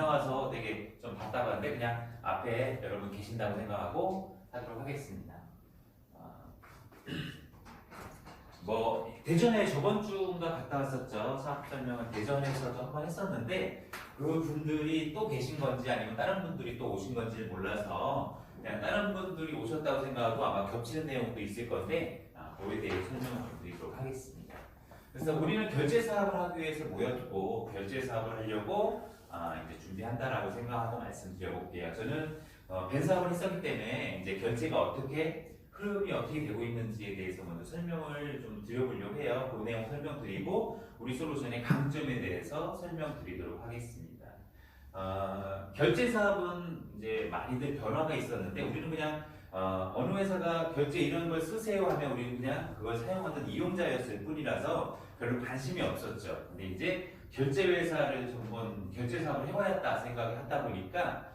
나와서 되게 좀 답답한데 그냥 앞에 여러분 계신다고 생각하고 하도록 하겠습니다. 뭐 대전에 저번 주인가 갔다 왔었죠. 사업 설명을 대전에서도 한번 했었는데 그 분들이 또 계신 건지 아니면 다른 분들이 또 오신 건지를 몰라서 그냥 다른 분들이 오셨다고 생각하고 아마 겹치는 내용도 있을 건데 그거에 대해 설명을 좀 드리도록 하겠습니다. 그래서 우리는 결제 사업을 하기 위해서 모였고 결제 사업을 하려고 이제 준비한다라고 생각하고 말씀드려볼게요. 저는 벤 사업을 했었기 때문에 이제 결제가 어떻게 흐름이 어떻게 되고 있는지에 대해서 먼저 설명을 좀 드려보려고 해요. 그 내용 설명드리고 우리 솔루션의 강점에 대해서 설명드리도록 하겠습니다. 결제 사업은 이제 많이들 변화가 있었는데 우리는 그냥 어느 회사가 결제 이런 걸 쓰세요 하면 우리는 그냥 그걸 사용하던 이용자였을 뿐이라서 별로 관심이 없었죠. 근데 이제 결제 회사를 한번 결제 사업을 해봐야겠다 생각을 하다 보니까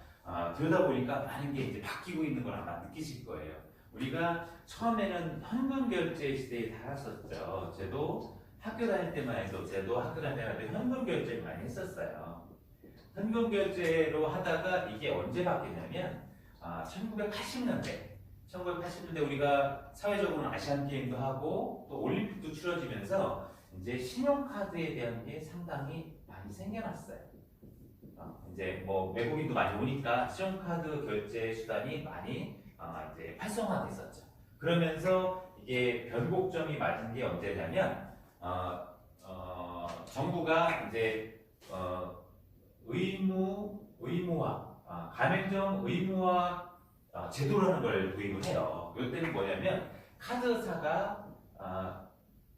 들여다보니까 많은 게 이제 바뀌고 있는 걸 아마 느끼실 거예요. 우리가 처음에는 현금 결제 시대에 달았었죠. 저도 학교 다닐 때만 해도 현금 결제를 많이 했었어요. 현금 결제로 하다가 이게 언제 바뀌냐면 1980년대 우리가 사회적으로는 아시안 게임도 하고 또 올림픽도 치러지면서 이제 신용카드에 대한 게 상당히 많이 생겨났어요. 이제 뭐 외국인도 많이 오니까 신용카드 결제 수단이 많이 이제 활성화됐었죠. 그러면서 이게 변곡점이 맞은 게 언제냐면 정부가 이제 의무화 가맹점 의무화 제도라는 걸 도입을 해요. 이때는 뭐냐면 카드사가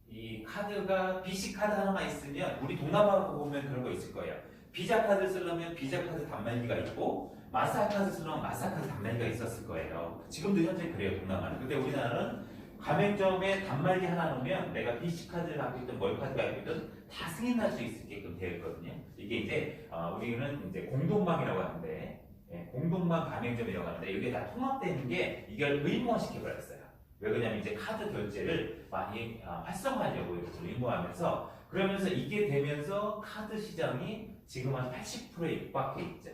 이 카드가 BC 카드 하나만 있으면 우리 동남아 보면 그런 거 있을 거예요. 비자 카드 쓰려면 비자 카드 단말기가 있고 마스터카드 쓰려면 마스터카드 단말기가 있었을 거예요. 지금도 현재 그래요, 동남아는. 근데 우리나라는 가맹점에 단말기 하나 놓으면 내가 BC 카드를 갖고 있든 뭘 카드 갖고 있든 다 승인할 수 있게끔 되어 있거든요. 이게 이제 우리는 이제 공동망이라고 하는데 공동망 가맹점이라고 하는데 이게 다 통합되는 게 이걸 의무화 시켜버렸어요. 왜 그러냐면 이제 카드 결제를 많이 활성화하려고 이렇게 의무화하면서 그러면서 이게 되면서 카드 시장이 지금 한 80%에 육박해 있죠.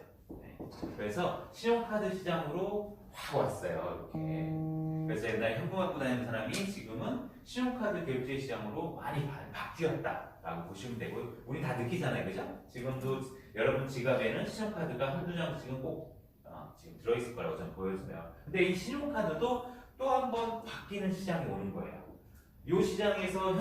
그래서 신용카드 시장으로 확 왔어요. 이렇게. 그래서 옛날에 현금 갖고 다니는 사람이 지금은 신용카드 결제 시장으로 많이 바뀌었다라고 보시면 되고 우리 다 느끼잖아요, 그죠? 지금도 여러분 지갑에는 신용카드가 한두 장 지금 꼭 지금 들어있을 거라고 저는 보여줘요. 근데 이 신용카드도 또 한 번 바뀌는 시장이 오는 거예요. 이 시장에서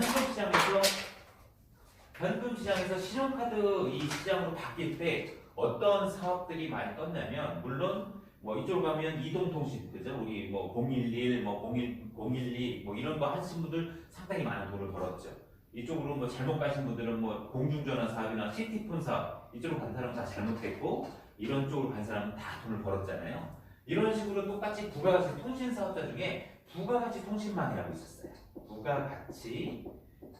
현금 시장에서 신용카드 이 시장으로 바뀔 때 어떤 사업들이 많이 떴냐면 물론 뭐 이쪽으로 가면 이동통신 그죠? 우리 뭐 011, 뭐 012 뭐 이런 거 하신 분들 상당히 많은 돈을 벌었죠. 이쪽으로 뭐 잘못 가신 분들은 뭐 공중전화 사업이나 시티폰 사업 이쪽으로 간 사람은 다 잘못했고 이런 쪽으로 간 사람은 다 돈을 벌었잖아요. 이런 식으로 똑같이 부가가치 통신 사업자 중에 부가가치 통신망이라고 있었어요. 부가가치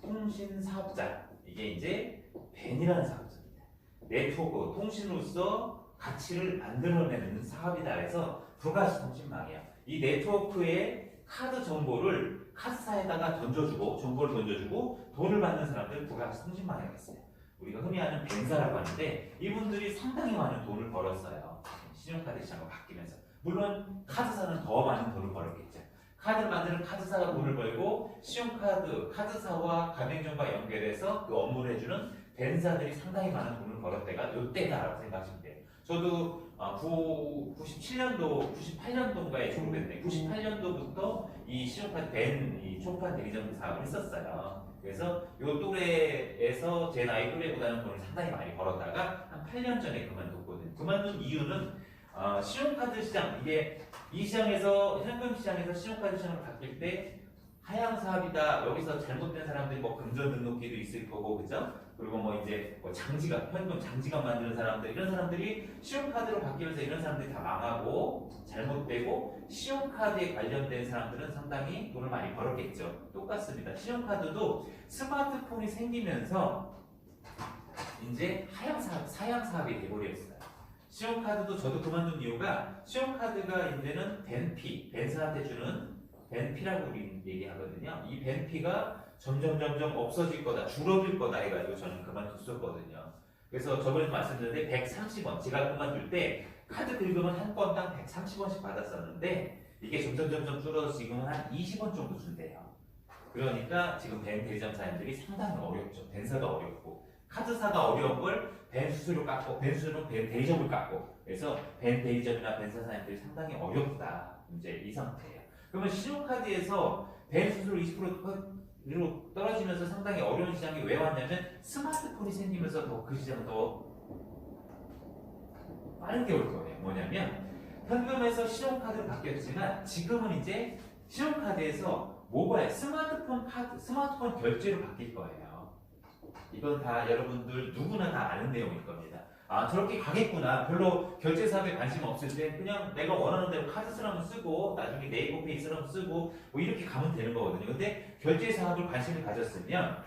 통신 사업자 이게 이제 벤이라는 사업자입니다. 네트워크 통신으로서 가치를 만들어내는 사업이다 해서 부가가치 통신망이에요. 이 네트워크의 카드 정보를 카드사에다가 정보를 던져주고 돈을 받는 사람들 부가가치 통신망이라고 했어요. 우리가 흔히 아는 벤사라고 하는데 이분들이 상당히 많은 돈을 벌었어요. 신용카드 시장으로 바뀌면서 물론 카드사는 더 많은 돈을 벌었겠죠. 카드를 만드는 카드사가 돈을 벌고 카드사와 가맹점과 연결해서 그 업무를 해주는 벤사들이 상당히 많은 돈을 벌었 때가 이때다라고 생각하시면 돼요. 저도 98년도인가에 졸업했는데 98년도부터 이 신용카드 이 초판 대리점 사업을 했었어요. 그래서 이 또래에서 제 나이 또래보다는 돈을 상당히 많이 벌었다가 한 8년 전에 그만뒀거든요. 그만둔 이유는 신용카드 시장 이 시장에서 현금 시장에서 신용카드 시장으로 바뀔 때 하향 사업이다. 여기서 잘못된 사람들이 뭐 금전 등록기도 있을 거고 그죠? 그리고 뭐 이제 뭐 현금 장지갑 만드는 사람들 이런 사람들이 신용카드로 바뀌면서 이런 사람들이 다 망하고 잘못되고 신용카드에 관련된 사람들은 상당히 돈을 많이 벌었겠죠. 똑같습니다. 신용카드도 스마트폰이 생기면서 이제 사양 사업이 돼버렸어요. 신용카드도 저도 그만둔 이유가 신용카드가 이제는 벤사한테 주는 벤피라고 우리 얘기하거든요. 이 벤피가 점점 없어질 거다, 줄어들 거다 해가지고 저는 그만뒀었거든요. 그래서 저번에도 말씀드렸는데 130원. 제가 그만둘 때 카드 긁으면 한 건당 130원씩 받았었는데 이게 점점 줄어서 지금은 한 20원 정도 준대요. 그러니까 지금 벤 대리점 사장님들이 상당히 어렵죠. 벤사가 어렵고 카드사가 어려운 걸 벤 수수료 깎고 벤 수수료는 벤 대리점을 깎고 그래서 벤 대리점이나 벤사 사장님들이 상당히 어렵다. 이제 이 상태예요. 그러면 신용카드에서 벤 수수료 20%로 떨어지면서 상당히 어려운 시장이 왜 왔냐면 스마트폰이 생기면서 더 그 시장은 더 빠르게 올 거예요. 뭐냐면 현금에서 신용카드로 바뀌었지만 지금은 이제 신용카드에서 모바일 스마트폰 카드, 스마트폰 결제로 바뀔 거예요. 이건 다 여러분들 누구나 다 아는 내용일 겁니다. 아 저렇게 가겠구나. 별로 결제 사업에 관심 없을 때 그냥 내가 원하는 대로 카드 쓰라면 쓰고 나중에 네이버페이 쓰라면 쓰고 뭐 이렇게 가면 되는 거거든요. 근데 결제 사업을 관심을 가졌으면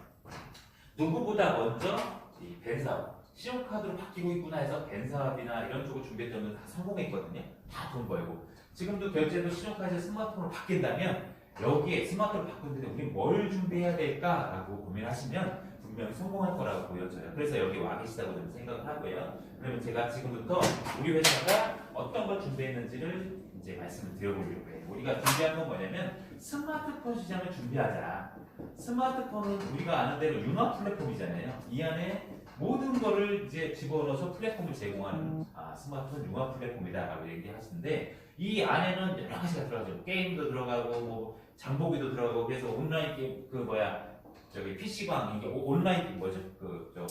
누구보다 먼저 이 벤사업 신용카드로 바뀌고 있구나 해서 벤사업이나 이런 쪽을 준비했던 분들 다 성공했거든요. 다 돈 벌고 지금도 결제도 신용카드 스마트폰으로 바뀐다면 여기에 스마트폰을 바꾸는데 우리 뭘 준비해야 될까라고 고민하시면 분명히 성공할 거라고 보여져요. 그래서 여기 와 계시다고 저는 생각을 하고요. 그러면 제가 지금부터 우리 회사가 어떤 걸 준비했는지를 이제 말씀을 드려보려고 해요. 우리가 준비한 건 뭐냐면 스마트폰 시장을 준비하자. 스마트폰은 우리가 아는 대로 융합 플랫폼이잖아요. 이 안에 모든 거를 이제 집어넣어서 플랫폼을 제공하는 스마트폰 융합 플랫폼이다라고 얘기하시는데 이 안에는 여러 가지가 들어가죠. 게임도 들어가고 뭐 장보기도 들어가고 그래서 온라인 게임 저기 PC방 이게 온라인 뭐죠?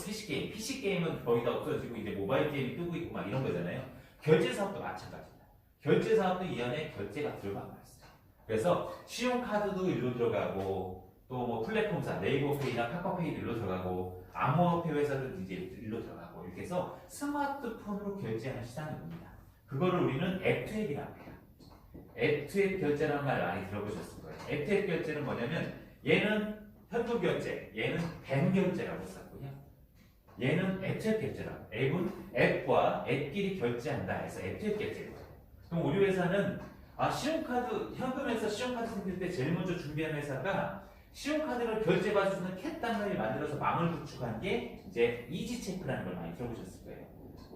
PC 게임. PC 게임은 거의 다 없어지고 이제 모바일 게임이 뜨고 있고 막 이런 거잖아요. 결제 사업도 마찬가지입니다. 결제 사업도 이 안에 결제가 들어가고 있어요. 그래서 신용카드도 일로 들어가고 또 뭐 플랫폼사 네이버페이나 카카오페이도 일로 들어가고 암호화폐 회사도 이제 일로 들어가고 이렇게 해서 스마트폰으로 결제하는 시장이 옵니다. 그거를 우리는 앱투앱이라고 해요. 앱투앱 결제라는 말 많이 들어보셨을 거예요. 앱투앱 결제는 뭐냐면 얘는 현금 결제, 얘는 벤 결제라고 썼고요. 얘는 앱투앱 결제라고. 앱은 앱과 앱끼리 결제한다 해서 앱투앱 결제예요. 그럼 우리 회사는 신용카드 현금에서 신용카드 생길 때 제일 먼저 준비한 회사가 신용카드를 결제받을 수 있는 캣 단말을 만들어서 망을 구축한 게 이제 이지체크라는 걸 많이 들어보셨을 거예요.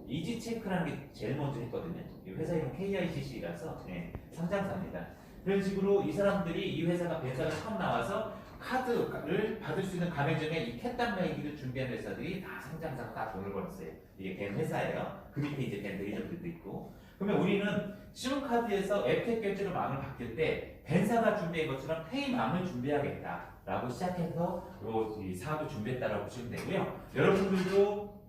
이지체크라는 게 제일 먼저 했거든요. 이 회사 이름 KICC라서 상장사입니다. 그런 식으로 이 사람들이 이 회사가 벤사가 처음 나와서 카드를 받을 수 있는 가맹점에 이 캣단 말기를 준비한 회사들이 다 상장사가 다 돈을 벌었어요. 이게 벤 회사예요. 그 밑에 이제 벤 대리점들도 있고. 그러면 우리는 신용카드에서 앱택 결제로 망을 바뀔 때 벤사가 준비한 것처럼 페이망을 준비하겠다라고 시작해서 이 사업을 준비했다라고 보시면 되고요. 여러분들도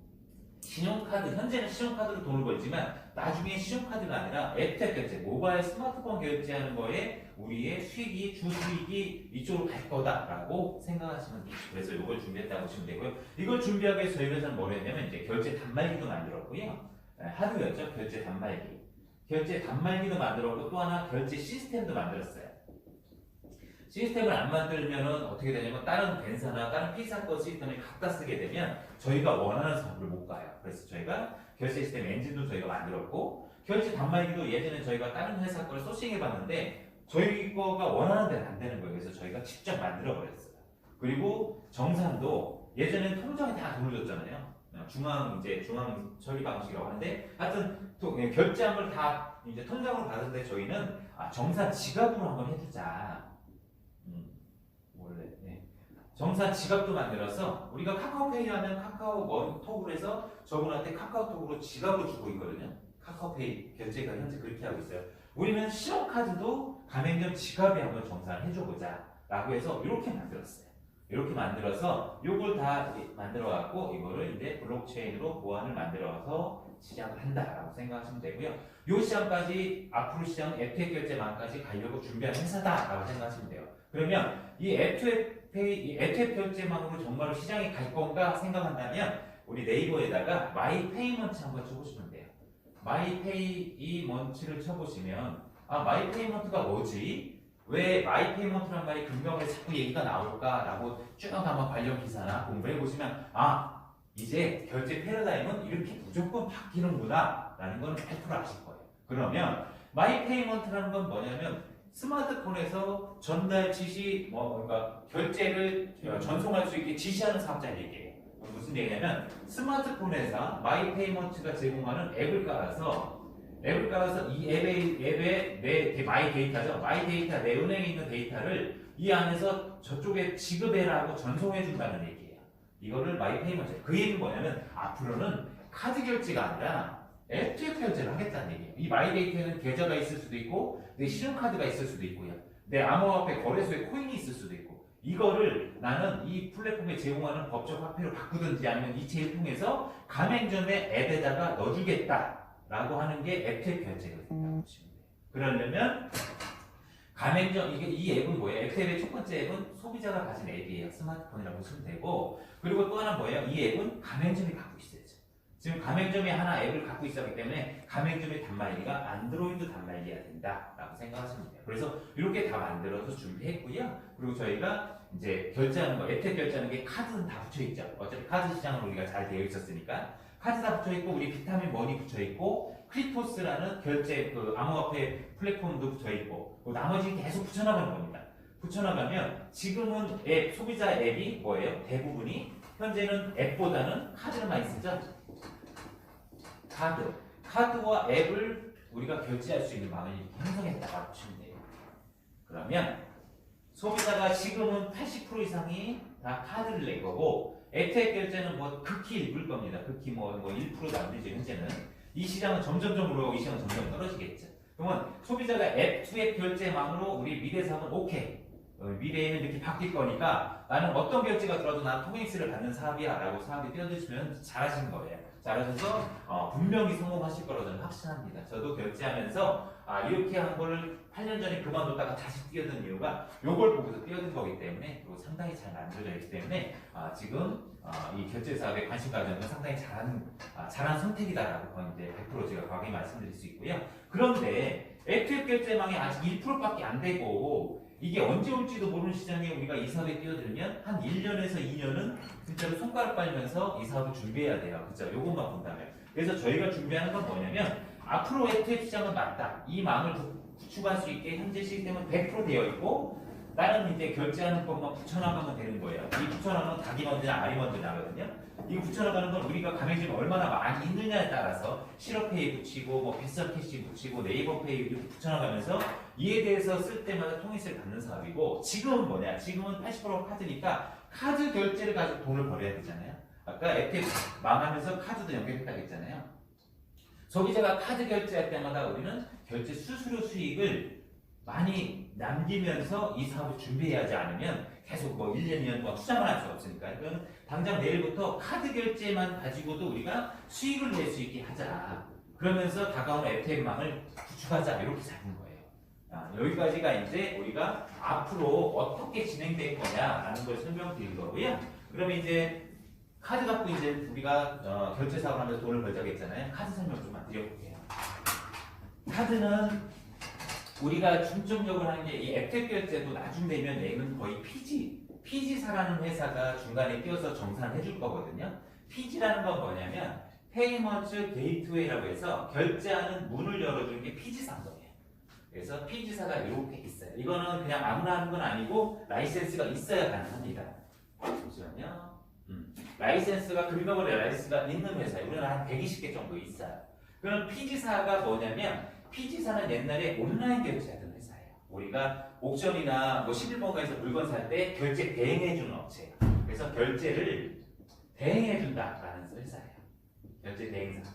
신용카드, 현재는 신용카드로 돈을 벌지만 나중에 신용카드가 아니라 앱택 결제, 모바일 스마트폰 결제하는 거에 우리의 수익이, 주수익이 이쪽으로 갈 거다라고 생각하시면 돼요. 그래서 이걸 준비했다고 보시면 되고요. 이걸 준비하기 위해서 저희 회사는 뭘 했냐면 이제 결제 단말기도 만들었고요. 하루였죠. 결제 단말기. 결제 단말기도 만들었고 또 하나 결제 시스템도 만들었어요. 시스템을 안 만들면 어떻게 되냐면 다른 벤사나 다른 P사 거 시스템을 갖다 쓰게 되면 저희가 원하는 사업을 못 가요. 그래서 저희가 결제 시스템 엔진도 저희가 만들었고 결제 단말기도 예전에 저희가 다른 회사 걸 소싱해 봤는데 저희 거가 원하는 대로 안 되는 거예요. 그래서 저희가 직접 만들어 버렸어요. 그리고 정산도 예전에는 통장에 다 돈을 줬잖아요. 중앙 처리 방식이라고 하는데 하여튼 결제함을 다 이제 통장으로 받았는데 저희는 정산 지갑으로 한번 해주자. 원래 정산 지갑도 만들어서 우리가 카카오페이 하면 카카오톡으로 해서 저분한테 카카오톡으로 지갑을 주고 있거든요. 카카오페이 결제가 현재 그렇게 하고 있어요. 우리는 신용카드도 가맹점 지갑에 한번 정산을 해줘보자 라고 해서 이렇게 만들었어요. 이렇게 만들어서 이걸 다 만들어 갖고 이거를 이제 블록체인으로 보안을 만들어서 시작을 한다라고 생각하시면 되고요. 이 시장까지 앞으로 시장 앱택 결제망까지 가려고 준비한 회사다라고 생각하시면 돼요. 그러면 이 앱택 결제망으로 정말로 시장에 갈 건가 생각한다면 우리 네이버에다가 마이페이먼트 한번 쳐보시면 돼요. 마이페이먼트를 쳐보시면 마이페이먼트가 뭐지? 왜 마이페이먼트란 말이 금경에 자꾸 얘기가 나올까라고 쭉 한번 관련 기사나 공부해 보시면 이제 결제 패러다임은 이렇게 무조건 바뀌는구나 라는 건 100% 아실 거예요. 그러면 마이페이먼트라는 건 뭐냐면 스마트폰에서 전달 지시 그러니까 결제를 전송할 수 있게 지시하는 사업자 얘기예요. 무슨 얘기냐면 스마트폰 회사 마이페이먼트가 제공하는 앱을 깔아서 이 앱에 내 마이 데이터죠. 마이 데이터 내 은행에 있는 데이터를 이 안에서 저쪽에 지급해라고 전송해 준다는 얘기예요. 이거를 마이페이먼트. 그 얘기는 뭐냐면 앞으로는 카드 결제가 아니라 FTX 결제를 하겠다는 얘기예요. 이 마이 데이터에는 계좌가 있을 수도 있고 내 신용카드가 있을 수도 있고요. 내 암호화폐 거래소에 코인이 있을 수도 있고 이거를 나는 이 플랫폼에 제공하는 법적 화폐로 바꾸든지 아니면 이체를 통해서 가맹점의 앱에다가 넣어주겠다라고 하는 게 FTX 결제가 된다고 보시면 돼요. 그러려면 가맹점 이 앱은 뭐예요? FTX의 첫 번째 앱은 소비자가 가진 앱이에요. 스마트폰이라고 보시면 되고 그리고 또 하나 뭐예요? 이 앱은 가맹점이 갖고 있어야죠. 지금 가맹점이 하나 앱을 갖고 있었기 때문에 가맹점의 단말기가 안드로이드 단말기가 된다라고 생각하시면 돼요. 그래서 이렇게 다 만들어서 준비했고요. 그리고 저희가 이제 결제하는 거, 앱택 결제하는 게 카드는 다 붙여 있죠. 어차피 카드 시장은 우리가 잘 되어 있었으니까 카드 다 붙여 있고 우리 비타민 머니 붙여 있고 크리토스라는 결제 그 암호화폐 플랫폼도 붙여 있고 나머지 계속 붙여나가는 겁니다. 붙여나가면 지금은 앱 소비자 앱이 뭐예요? 대부분이 현재는 앱보다는 카드를 많이 쓰죠. 카드와 앱을 우리가 결제할 수 있는 방을 형성했다고 보시면 돼요. 그러면 소비자가 지금은 80% 이상이 다 카드를 낼 거고 앱택 결제는 뭐 극히 일부일 겁니다. 극히 뭐 1%도 안 되죠. 현재는 이 시장은 점점점 오르고 이 시장은 점점 떨어지겠죠. 그러면 소비자가 앱 투앱 결제망으로 우리 미래 사업은 오케이. 미래에는 이렇게 바뀔 거니까 나는 어떤 결제가 들어도 난 통행세를 받는 사업이야 라고 사업에 뛰어드시면 잘하시는 거예요. 잘하셔서 분명히 성공하실 거라고 저는 확신합니다. 저도 결제하면서 이렇게 한 거를 8년 전에 그만뒀다가 다시 뛰어든 이유가 요걸 보고서 뛰어든 거기 때문에 그리고 상당히 잘 만들어져 있기 때문에 지금 이 결제 사업에 관심 가지는 건 상당히 잘한 선택이다라고 이제 100% 제가 과감히 말씀드릴 수 있고요. 그런데 FTX 결제망이 아직 1%밖에 안 되고 이게 언제 올지도 모르는 시장에 우리가 이 사업에 뛰어들면 한 1년에서 2년은 진짜로 손가락 빨면서 이 사업을 준비해야 돼요. 그죠? 요것만 본다면. 그래서 저희가 준비하는 건 뭐냐면 앞으로 FTX 시장은 맞다. 이 망을 구축할 수 있게 현재 시스템은 100% 되어 있고 다른 이제 결제하는 것만 붙여나가면 되는 거예요. 이 붙여나가면 닭이 먼저냐 알이 먼저냐거든요. 이거 붙여나가는 건 우리가 가맹점이 얼마나 많이 있느냐에 따라서 실업페이 붙이고 뭐 비썸캐시 붙이고 네이버페이 이렇게 붙여나가면서 이에 대해서 쓸 때마다 통행세를 받는 사업이고 지금은 뭐냐? 지금은 80% 카드니까 카드 결제를 가지고 돈을 벌어야 되잖아요. 아까 FTX 망하면서 카드도 연결했다고 했잖아요. 소비자가 카드 결제할 때마다 우리는 결제 수수료 수익을 많이 남기면서 이 사업을 준비해야지 않으면 계속 뭐 1년, 2년 동안 투자만 할 수 없으니까 그건 당장 내일부터 카드 결제만 가지고도 우리가 수익을 낼 수 있게 하자. 그러면서 다가오는 FTX망을 구축하자. 이렇게 잡은 거예요. 여기까지가 이제 우리가 앞으로 어떻게 진행될 거냐라는 걸 설명드릴 거고요. 그러면 이제 카드 갖고 이제 우리가 결제 사업을 하면서 돈을 벌자고 했잖아요. 카드 설명 좀만 드려볼게요. 카드는 우리가 중점적으로 하는 게 이 앱택 결제도 나중 되면 얘는 거의 PG사라는 회사가 중간에 끼어서 정산해 줄 거거든요. PG라는 건 뭐냐면 페이먼트 게이트웨이라고 해서 결제하는 문을 열어주는 게 PG사인 거예요. 그래서 PG사가 이렇게 있어요. 이거는 그냥 아무나 하는 건 아니고 라이센스가 있어야 가능합니다. 잠시만요. 라이센스가 금융거래 라이센스가 있는 회사예요. 우리는 한 120개 정도 있어요. 그럼 PG사가 뭐냐면 PG사는 옛날에 온라인 결제하던 회사예요. 우리가 옥션이나 뭐 11번가에서 물건 살 때 결제 대행해주는 업체예요. 그래서 결제를 대행해준다라는 회사예요. 결제 대행사.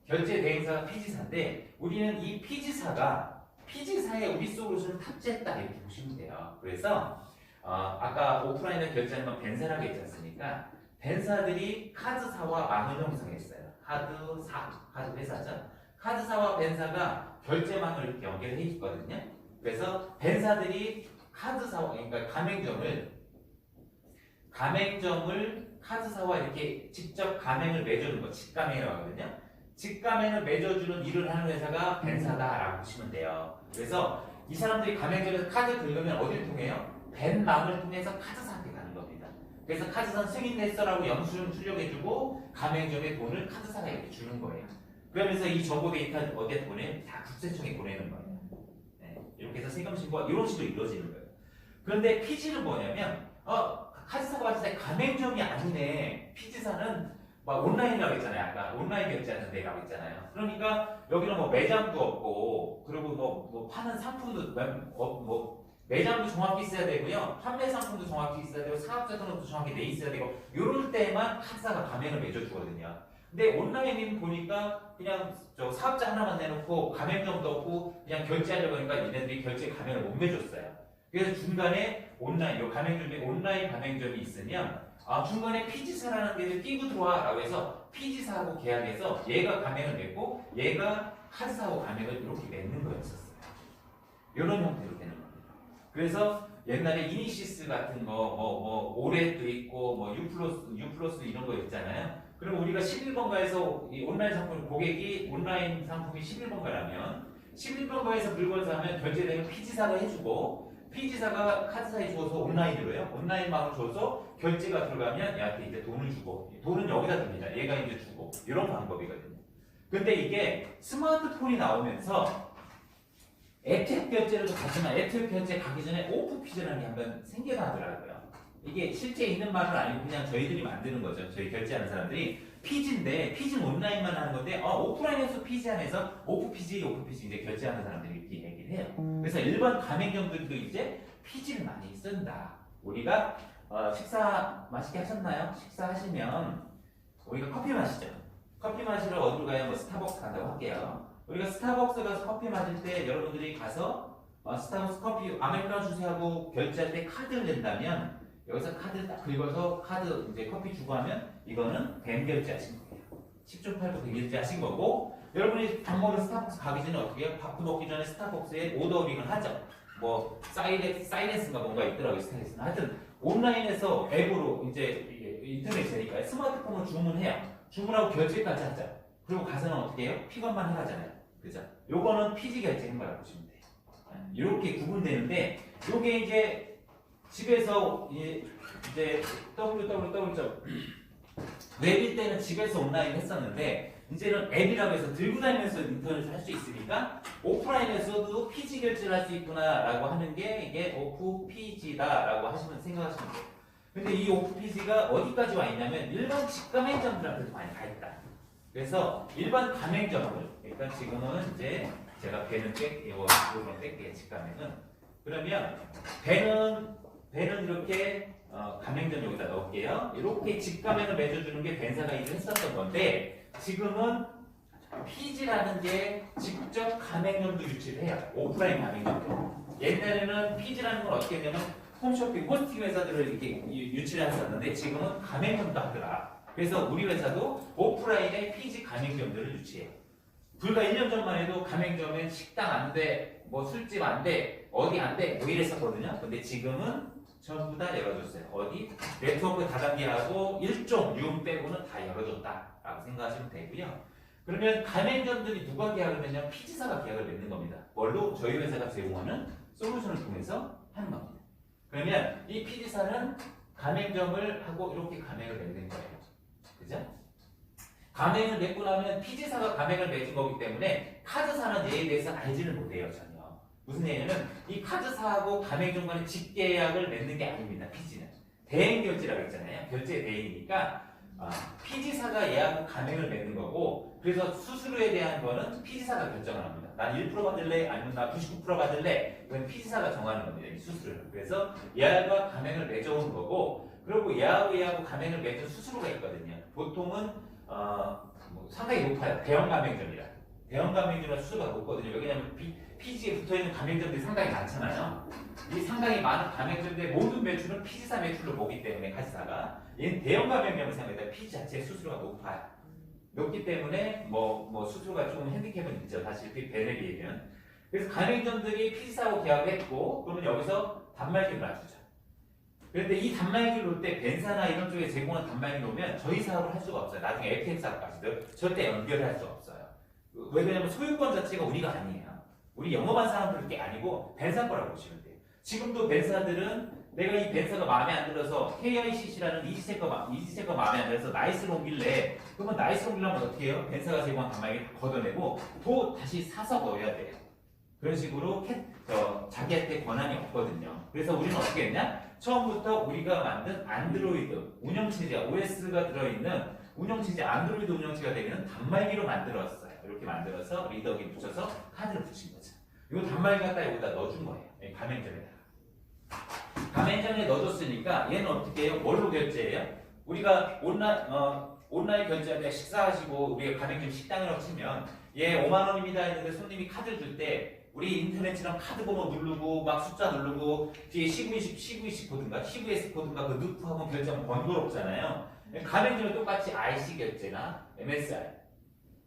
결제 대행사가 PG사인데 우리는 이 PG사에 우리 솔루션을 탑재했다 이렇게 보시면 돼요. 그래서 아까 오프라인에 결제하는 건 벤사라고 했지 않습니까? 벤사들이 카드사와 망을 형성했어요. 카드 회사죠. 카드사와 벤사가 결제망을 이렇게 연결해 있거든요. 그래서 벤사들이 카드사와 그러니까 가맹점을 카드사와 이렇게 직접 가맹을 맺어주는 거 직가맹이라고 하거든요. 직가맹을 맺어주는 일을 하는 회사가 벤사다라고 보시면 돼요. 그래서 이 사람들이 가맹점에서 카드 긁으면 어디를 통해요? 벤망을 통해서 카드사한테 가는 겁니다. 그래서 카드사는 승인됐어라고 영수증 출력해주고 가맹점에 돈을 카드사가 이렇게 주는 거예요. 그러면서 이 정보 데이터를 어디에 보내요? 다 국세청에 보내는 거예요. 네, 이렇게 해서 세금 신고가 이런 식으로 이루어지는 거예요. 그런데 PG는 뭐냐면 카드사가 봤을 때 가맹점이 아니네. 피지사는 막 온라인이라고 했잖아요. 아까 온라인 결제하는 데라고 했잖아요. 그러니까 여기는 뭐 매장도 없고 그리고 뭐 파는 상품도 매장도 정확히 있어야 되고요. 판매 상품도 정확히 있어야 되고 사업자 등록도 정확히 돼 있어야 되고 이럴 때만 카드사가 가맹을 맺어주거든요. 근데 온라인은 보니까 그냥 저 사업자 하나만 내놓고 가맹점도 없고 그냥 결제하려고 하니까 얘네들이 결제 가맹을 못 맺었어요. 그래서 중간에 온라인, 요 가맹점이 온라인 가맹점이 있으면 중간에 피지사라는 게 끼고 들어와라고 해서 피지사하고 계약해서 얘가 가맹을 맺고 얘가 카드사하고 가맹을 이렇게 맺는 거였었어요. 이런 형태로 되는 겁니다. 그래서 옛날에 이니시스 같은 거, 오렛도 있고, 유플러스 이런 거 있잖아요. 그럼 우리가 11번가에서 이 온라인 상품, 고객이 온라인 상품이 11번가라면 11번가에서 물건 사면 결제되면 피지사가 해주고 피지사가 카드사에 주어서 온라인으로요. 온라인망을 줘서 결제가 들어가면 얘한테 이제 돈을 주고 돈은 여기다 듭니다. 얘가 이제 주고 이런 방법이거든요. 근데 이게 스마트폰이 나오면서 앱탭 결제로도 가지만 앱탭 결제 가기 전에 오프 피지라는 게 한번 생겨나더라고요. 이게 실제 있는 말은 아니고 그냥 저희들이 만드는 거죠. 저희 결제하는 사람들이 피지인데 피지는 온라인만 하는 건데 오프라인에서 피지 안에서 오프 피지 이제 결제하는 사람들이 이렇게 얘기를 해요. 그래서 일반 가맹점들도 이제 피지를 많이 쓴다. 우리가 식사 맛있게 하셨나요? 식사하시면 우리가 커피 마시죠. 커피 마시러 어디로 가요? 뭐 스타벅스 간다고 할게요. 우리가 스타벅스 가서 커피 마실 때 여러분들이 가서 스타벅스 커피 아메리카노 주세요 하고 결제할 때 카드를 낸다면 여기서 카드를 딱 긁어서 카드 이제 커피 주고 하면 이거는 뱀 결제하신 거예요. 10점 팔고 뱀 결제하신 거고 여러분이 밥 먹으러 스타벅스 가기 전에 어떻게 해요? 밥도 먹기 전에 스타벅스에 오더링을 하죠. 뭐 사이렌스인가 뭔가 있더라고요. 스타벅스는 하여튼 온라인에서 앱으로 이제 인터넷이 되니까 스마트폰으로 주문해요. 주문하고 결제까지 하죠. 그리고 가서는 어떻게 해요? 픽업만 하잖아요. 그죠? 요거는 피지 결제인 거라고 보시면 돼요. 이렇게 구분되는데 요게 이제 집에서 이제 웹일 때는 집에서 온라인 했었는데 이제는 앱이라고 해서 들고 다니면서 인터넷을 할 수 있으니까 오프라인에서도 피지 결제를 할 수 있구나라고 하는 게 이게 오프 피지다라고 생각하시면 돼요. 근데 이 오프 피지가 어디까지 와 있냐면 일반 직가맹점들한테도 많이 가 있다. 그래서 일반 가맹점들, 그러니까 지금은 이제 제가 배는 뺄게요. 이거는 뺄게요. 직가맹은. 그러면 배는 이렇게 가맹점 여기다 넣을게요. 이렇게 직가맹을 맺어주는 게 벤사가 일을 했었던 건데 지금은 피지라는 게 직접 가맹점도 유치를 해요. 오프라인 가맹점도. 옛날에는 피지라는 건 어떻게 되냐면 홈쇼핑, 호스팅 회사들을 이렇게 유치를 했었는데 지금은 가맹점도 하더라. 그래서 우리 회사도 오프라인에 피지 가맹점들을 유치해요. 불과 1년 전만 해도 가맹점엔 식당 안 돼, 뭐 술집 안 돼, 어디 안 돼, 뭐 이랬었거든요. 근데 지금은 전부 다 열어줬어요. 어디? 네트워크 다단계하고 일종 융 빼고는 다 열어줬다라고 생각하시면 되고요. 그러면 가맹점들이 누가 계약을 맺냐면 피지사가 계약을 맺는 겁니다. 뭘로? 저희 회사가 제공하는 솔루션을 통해서 하는 겁니다. 그러면 이 피지사는 가맹점을 하고 이렇게 가맹을 맺는 거예요. 그죠? 가맹을 맺고 나면 피지사가 가맹을 맺은 거기 때문에 카드사는 얘에 대해서 알지를 못해요. 전혀. 무슨 얘기냐면 이 카드사하고 가맹점 간의 직계약을 맺는 게 아닙니다. 피지는. 대행결제라고 했잖아요. 결제 대행이니까 피지사가 얘하고 가맹을 맺는 거고 그래서 수수료에 대한 거는 피지사가 결정을 합니다. 난 1% 받을래? 아니면 나 99% 받을래? 이건 피지사가 정하는 겁니다. 이 수수료를. 그래서 얘하고 가맹을 맺어온 거고 그리고 얘하고 가맹을 맺은 수수료가 있거든요. 보통은 상당히 높아요. 대형 가맹점이라. 대형 가맹점이라 수수료가 높거든요. 왜냐하면 피지에 붙어있는 가맹점들이 상당히 많잖아요. 이 상당히 많은 가맹점들의 모든 매출은 피지사 매출로 보기 때문에 카드사가 얘는 대형 가맹점을 생각해도 피지 자체의 수수료가 높아요. 높기 때문에 뭐 수수료가 조금 핸디캡은 있죠. 사실 벤에 비하면. 그래서 가맹점들이 피지사하고 계약을 했고 그러면 여기서 단말기를 놔주죠. 그런데 이 단말기를 놓을 때 벤사나 이런 쪽에 제공한 단말기를 놓으면 저희 사업을 할 수가 없어요. 나중에 FX 사업까지도 절대 연결할 수 없어요. 왜냐하면 소유권 자체가 우리가 아니에요. 우리 영업한 사람들 게 아니고 벤사 거라고 보시면 돼요. 지금도 벤사들은 내가 이 벤사가 마음에 안 들어서 KICC라는 이지세가 마음에 안 들어서 나이스로 옮길래 그러면 나이스로 옮기려면 어떻게 해요? 벤사가 제공한 단말기를 걷어내고 또 다시 사서 넣어야 돼요. 그런 식으로 자기한테 권한이 없거든요. 그래서 우리는 어떻게 했냐? 처음부터 우리가 만든 안드로이드 운영체제 OS가 들어있는 운영체제 안드로이드 운영체가 되는 단말기로 만들었어요. 이렇게 만들어서 리더기 붙여서 카드를 붙인 거죠. 이 단말기 갖다 여기다 넣어준 거예요. 가맹점에다가. 가맹점에 넣어줬으니까 얘는 어떻게 해요? 뭘로 결제해요? 우리가 온라인 결제할 때 식사하시고 우리가 가맹점 식당이라고 치면 얘 5만 원입니다 했는데 손님이 카드를 줄 때 우리 인터넷처럼 카드 번호 누르고 막 숫자 누르고 뒤에 C920 코드인가 C9S 코드인가 그 넣고 하면 결제하면 번거롭잖아요. 가맹점은 똑같이 IC 결제나 MSI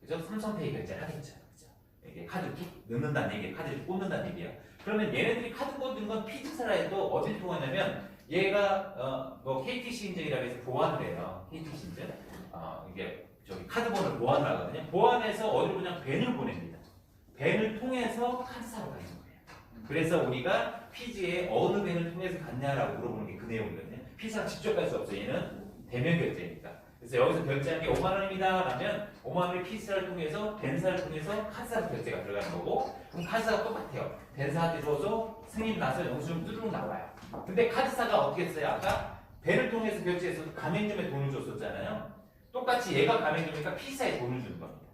그죠? 삼성페이 결제를 하겠죠. 그죠? 이게 카드 쭉 넣는다는 얘기예요. 카드를 꽂는다는 얘기예요. 그러면 얘네들이 카드 꽂는 건 피지사라 해도 어딜 통하냐면 얘가 뭐 KTC 인증이라고 해서 보완을 해요. KTC 인증 이게 저기 카드 번호를 보완을 하거든요. 보완해서 어디로 그냥 벤을 보냅니다. 벤을 통해서 카드사로 가는 거예요. 그래서 우리가 피지에 어느 벤을 통해서 갔냐라고 물어보는 게 그 내용이거든요. 피지사가 직접 갈 수 없어요. 얘는 대면 결제니까. 그래서 여기서 결제한 게 5만 원입니다. 라면 5만 원을 피지사를 통해서 벤사를 통해서 카드사로 결제가 들어가는 거고 그럼 카드사가 똑같아요. 벤사한테 줘서 승인 나서 영수증 뚜루룩 나와요. 근데 카드사가 어떻게 했어요? 아까 벤을 통해서 결제해서 가맹점에 돈을 줬었잖아요. 똑같이 얘가 가맹점이니까 피지사에 돈을 주는 겁니다.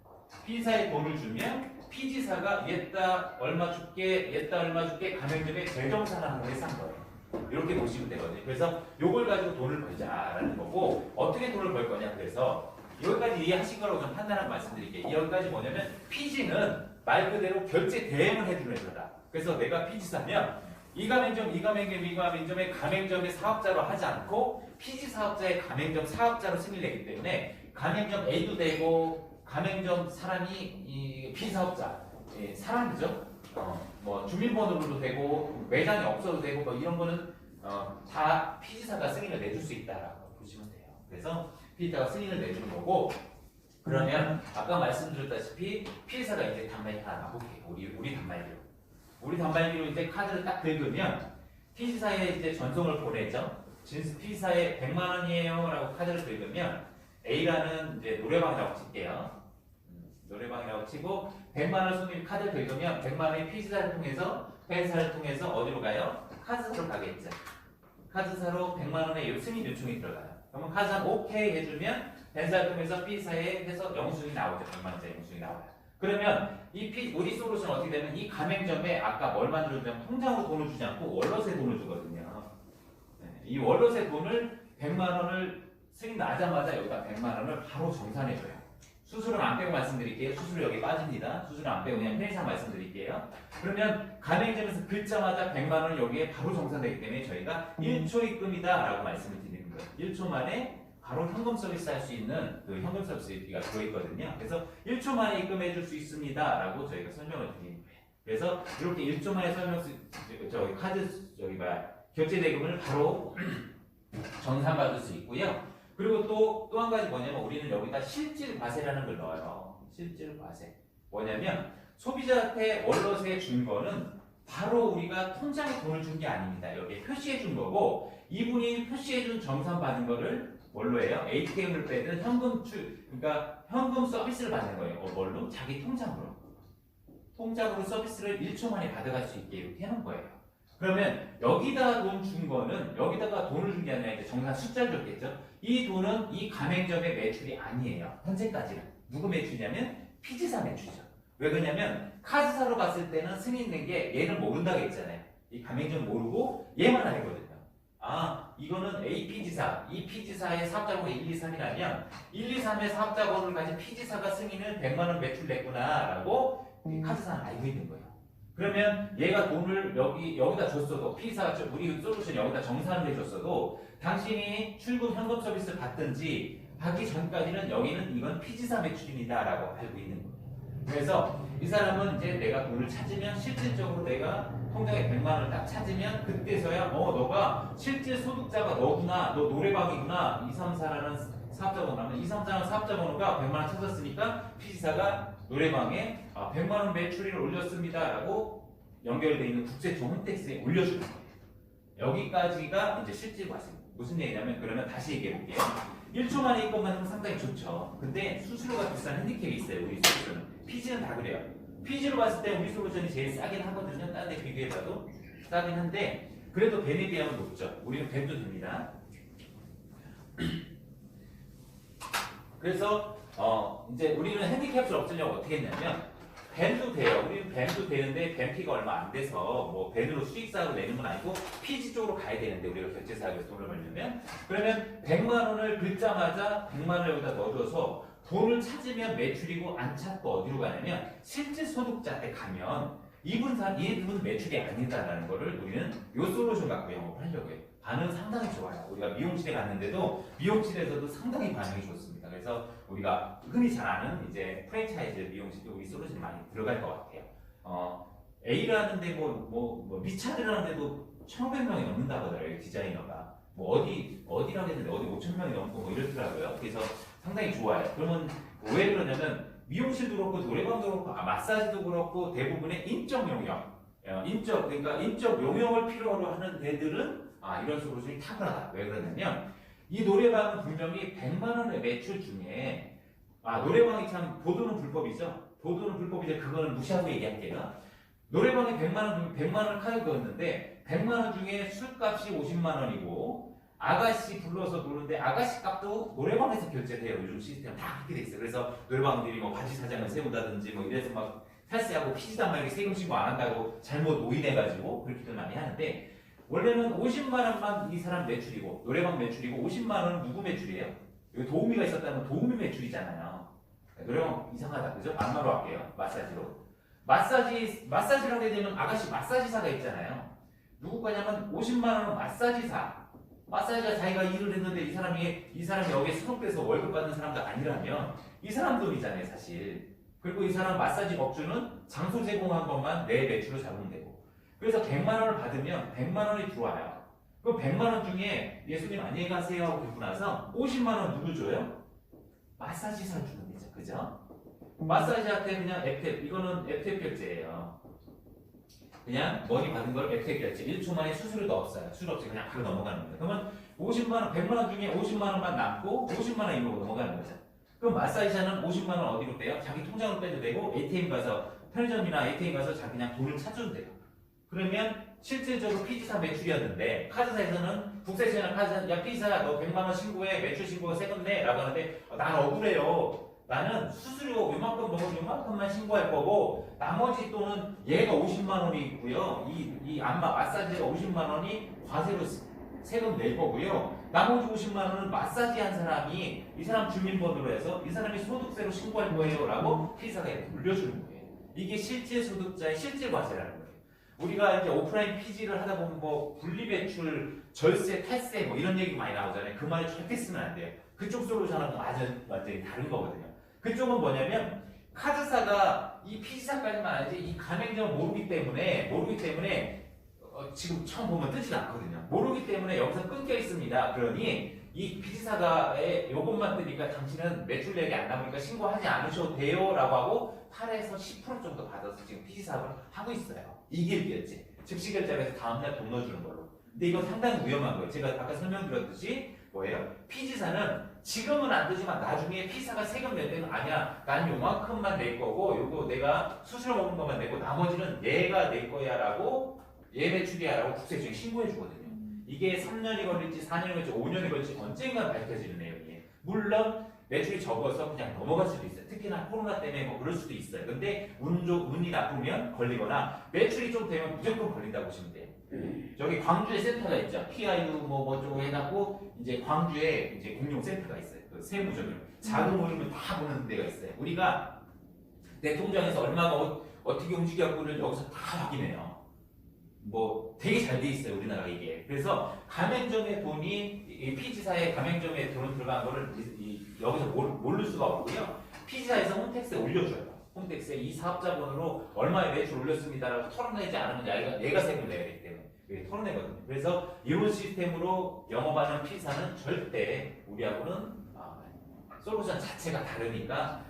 피지사에 돈을 주면 피지사가 얘다 얼마 줄게 가맹점에 재정산하는 거에 싼 거예요. 이렇게 보시면 되거든요. 그래서 요걸 가지고 돈을 벌자라는 거고 어떻게 돈을 벌 거냐. 그래서 여기까지 이해하신 거라고 좀 판단하고 말씀드릴게요. 여기까지 뭐냐면 피지는 말 그대로 결제 대행을 해주는 회사다. 그래서 내가 피지사면 이 가맹점의 가맹점의 사업자로 하지 않고 피지 사업자의 가맹점 사업자로 승인을 내기 때문에 가맹점 A도 되고 가맹점 사람이 이 피사업자 사람이죠. 뭐 주민번호로도 되고 매장이 없어도 되고 뭐 이런 거는 다 피지사가 승인을 내줄 수 있다라고 보시면 돼요. 그래서 피지사가 승인을 내주는 거고 그러면 아까 말씀드렸다시피 피지사가 이제 단말기 하나 놔볼게요. 우리 단말기로 이제 카드를 딱 긁으면 피지사에 이제 전송을 보내죠. 피지사에 100만 원이에요라고 카드를 긁으면 A라는 이제 노래방이라고 칠게요. 노래방이라고 치고 100만 원 손님 카드 긁으면 100만 원이 피지사를 통해서 펜사를 통해서 어디로 가요? 카드사로 가겠죠. 카드사로 100만 원의 승인 요청이 들어가요. 그러면 카드사 오케이 해주면 펜사를 통해서 피지사에 해서 영수증이 나오죠. 100만 원짜리 영수증이 나와요. 그러면 우리 솔루션 어떻게 되면 이 가맹점에 아까 뭘 만들어주냐면 통장으로 돈을 주지 않고 월러스에 돈을 주거든요. 이 월러스에 돈을 100만 원을 승인 나자마자 여기다 100만 원을 바로 정산해줘요. 수수료는 안 빼고 말씀드릴게요. 수수료 여기 빠집니다. 수수료 안 빼고 그냥 편의상 말씀드릴게요. 그러면 가맹점에서 긁자마자 100만 원을 여기에 바로 정산되기 때문에 저희가 1초 입금이다 라고 말씀을 드리는 거예요. 1초 만에 바로 현금 서비스 할 수 있는 그 현금 서비스가 들어있거든요. 그래서 1초 만에 입금해 줄 수 있습니다 라고 저희가 설명을 드리는 거예요. 그래서 이렇게 1초 만에 결제 대금을 바로 정산받을 수 있고요. 그리고 또 한 가지 뭐냐면 우리는 여기다 실질 과세라는 걸 넣어요. 실질 과세. 뭐냐면 소비자한테 월러스에 준 거는 바로 우리가 통장에 돈을 준 게 아닙니다. 여기에 표시해 준 거고 이분이 표시해 준 정산 받은 거를 뭘로 해요? ATM을 빼든 그러니까 현금 서비스를 받는 거예요. 뭘로? 자기 통장으로. 통장으로 서비스를 1초 만에 받아갈 수 있게 이렇게 해놓은 거예요. 그러면 여기다 돈 준 거는 여기다가 돈을 준 게 아니라 이제 정산 숫자를 줬겠죠. 이 돈은 이 가맹점의 매출이 아니에요. 현재까지는. 누구 매출이냐면 피지사 매출이죠. 왜 그러냐면 카드사로 봤을 때는 승인된 게 얘는 모른다고 했잖아요. 이 가맹점 모르고 얘만 알거든요. 아 이거는 A 피지사, 이 피지사의 사업자번호 1, 2, 3이라면 1, 2, 3의 사업자번호를 가진 피지사가 승인을 100만 원 매출 냈구나 라고 카드사는 알고 있는 거예요. 그러면 얘가 돈을 여기다 줬어도 피사 우리 솔루션 여기다 정산을 해줬어도 당신이 출금 현금 서비스를 받든지 하기 전까지는 여기는 이건 피지사 매출입니다 라고 알고 있는 거예요. 그래서 이 사람은 이제 내가 돈을 찾으면 실질적으로 내가 통장에 100만 원을 딱 찾으면 그때서야 너가 실질 소득자가 너구나, 너 노래방이구나, 234라는 사업자번호라면 234라는 사업자번호가 100만 원 찾았으니까 피지사가 노래방에 100만 원 매출을 올렸습니다 라고 연결되어 있는 국세청 홈택스에 올려주는 거예요. 여기까지가 이제 실질 과세입니다. 무슨 얘기냐면 그러면 다시 얘기해 볼게요. 1초 만에 입금만 하면 상당히 좋죠. 근데 수수료가 비싼 핸디캡이 있어요. 우리 솔루션은. 피지는 다 그래요. 피지로 봤을 때 우리 솔루션이 제일 싸긴 하거든요. 다른 데 비교해봐도 싸긴 한데 그래도 벤에 비하면 높죠. 우리는 벤도 됩니다. 그래서 이제 우리는 핸디캡을 없애려고 어떻게 했냐면 벤도 돼요. 우리는 벤도 되는데 벤피가 얼마 안 돼서 뭐 벤으로 수익사로 내는 건 아니고 피지 쪽으로 가야 되는데 우리가 결제사업에서 돈을 벌려면 그러면 100만 원을 긁자마자 100만 원을 여기다 넣어줘서 돈을 찾으면 매출이고 안 찾고 어디로 가냐면 실제 소득자한테 가면 이분은 매출이 아니다라는 거를 우리는 요 솔루션 갖고 영업을 하려고 해요. 반응 상당히 좋아요. 우리가 미용실에 갔는데도 미용실에서도 상당히 반응이 좋습니다. 그래서 우리가 흔히 잘 아는 이제 프랜차이즈 미용실도 우리 솔루션이 많이 들어갈 것 같아요. A라는 데 미차르라는 데도 1,500명이 넘는다고 하더라고요. 디자이너가. 뭐 어디라고 했는데 어디 5,000명이 넘고 뭐 이렇더라고요. 그래서 상당히 좋아요. 그러면 왜 그러냐면 미용실도 그렇고 노래방도 그렇고 마사지도 그렇고 대부분의 인적 용역, 그러니까 인적 용역을 필요로 하는 데들은 이런 솔루션이 탁월하다. 왜 그러냐면 이 노래방은 분명히 100만 원의 매출 중에 노래방이 참 보도는 불법이죠. 보도는 불법이죠. 그거는 무시하고 얘기할게요. 노래방에 100만 원을 카드 넣었는데 100만 원 중에 술값이 50만 원이고 아가씨 불러서 노는데 아가씨 값도 노래방에서 결제돼요. 요즘 시스템 다 그렇게 돼 있어요. 그래서 노래방들이 뭐 바지 사장을 세운다든지 뭐 이래서 막 탈세하고 피지단 말게 세금 신고 안 한다고 잘못 오인해가지고 그렇게들 많이 하는데 원래는 50만 원만 이 사람 매출이고 노래방 매출이고 50만 원은 누구 매출이에요? 여기 도우미가 있었다면 도우미 매출이잖아요. 노래방 이상하다 그죠? 안마로 할게요. 마사지로. 마사지를 하게 되면 아가씨 마사지사가 있잖아요. 누구 거냐면 50만 원은 마사지가 자기가 일을 했는데 이 사람이 여기에 수록돼서 월급 받는 사람도 아니라면 이 사람 돈이잖아요 사실. 그리고 이 사람 마사지 업주는 장소 제공한 것만 내 매출로 잡으면 되고 그래서 100만 원을 받으면 100만 원이 들어와요. 그럼 100만 원 중에 예수님 안녕히 가세요 하고 듣고 나서 50만 원 누구 줘요? 마사지사 주는 거죠. 그죠? 마사지한테 그냥 이거는 FTF 결제예요. 그냥 머니 받은 걸 FTF 결제. 1초 만에 수수료도 없어요. 수수료 없이 그냥 바로 넘어가는 거예요. 그러면 50만 원, 100만 원 중에 50만 원만 남고 50만 원 이러고 넘어가는 거죠. 그럼 마사지사는 50만 원 어디로 빼요? 자기 통장으로 빼도 되고 ATM 가서 편의점이나 ATM 가서 자기 그냥 돈을 찾아도 돼요. 그러면 실질적으로 피지사 매출이었는데 카드사에서는 국세청이나 카드사 야 피지사 너 100만 원 신고해 매출 신고가 세건데 라고 하는데 난 억울해요. 나는 수수료 요만큼 먹으면 요만큼만 신고할 거고 나머지 돈은 얘가 50만 원이 있고요. 이 안마 마사지가 50만 원이 과세로 세금 낼 거고요. 나머지 50만 원은 마사지 한 사람이 이 사람 주민번호로 해서 이 사람이 소득세로 신고할 거예요 라고 피지사가 물려주는 거예요. 이게 실제 소득자의 실질 과세라는 거예요. 우리가 이제 오프라인 피지를 하다 보면 뭐 분리배출, 절세, 탈세 뭐 이런 얘기 많이 나오잖아요. 그 말을 절대 쓰면 안 돼요. 그쪽 솔루션하고 완전히 다른 거거든요. 그쪽은 뭐냐면 카드사가 이 피지사까지만 알지 이 가맹점을 모르기 때문에 지금 처음 보면 뜨지가 않거든요. 모르기 때문에 여기서 끊겨 있습니다. 그러니 이 피지사가 요것만 뜨니까 당신은 매출액이 안 나오니까 신고하지 않으셔도 돼요 라고 하고 8에서 10% 정도 받아서 지금 피지사업을 하고 있어요. 이길결제, 즉시결제에서 다음날 돈 넣어주는 걸로. 근데 이건 상당히 위험한 거예요. 제가 아까 설명드렸듯이 뭐예요? 피지사는 지금은 안 되지만 나중에 피지사가 세금 낼 때는 아니야. 난 요만큼만 낼 거고 요거 내가 수수료 먹는 것만 내고 나머지는 얘가 낼 거야 라고 얘 매출이야 라고 국세청에 신고해 주거든요. 이게 3년이 걸릴지 4년이 걸릴지 5년이 걸릴지 언젠가 밝혀지는 내용이에요. 물론 매출이 적어서 그냥 넘어갈 수도 있어요. 특히나 코로나 때문에 뭐 그럴 수도 있어요. 근데 운이 나쁘면 걸리거나 매출이 좀 되면 무조건 걸린다고 보시면 돼요. 저기 광주에 센터가 있죠. PIU 뭐 저거 해갖고 이제 광주에 이제 공용 센터가 있어요. 그 세무적으로 자금 모임을 다 보는 데가 있어요. 우리가 내 통장에서 얼마가 어떻게 움직였고를 여기서 다 확인해요. 뭐 되게 잘 돼 있어요 우리나라 이게. 그래서 가맹점의 돈이 피지사의 가맹점에 돈 들어간 거를 여기서 모를 수가 없고요. 피지사에서 홈택스에 올려줘요. 홈택스에 이 사업자번호로 얼마의 매출 올렸습니다라고 털어내지 않으면 얘가 세금을 내야 되기 때문에 이게 털어내거든요. 그래서 이런 시스템으로 영업하는 피지사는 절대 우리하고는 솔루션 자체가 다르니까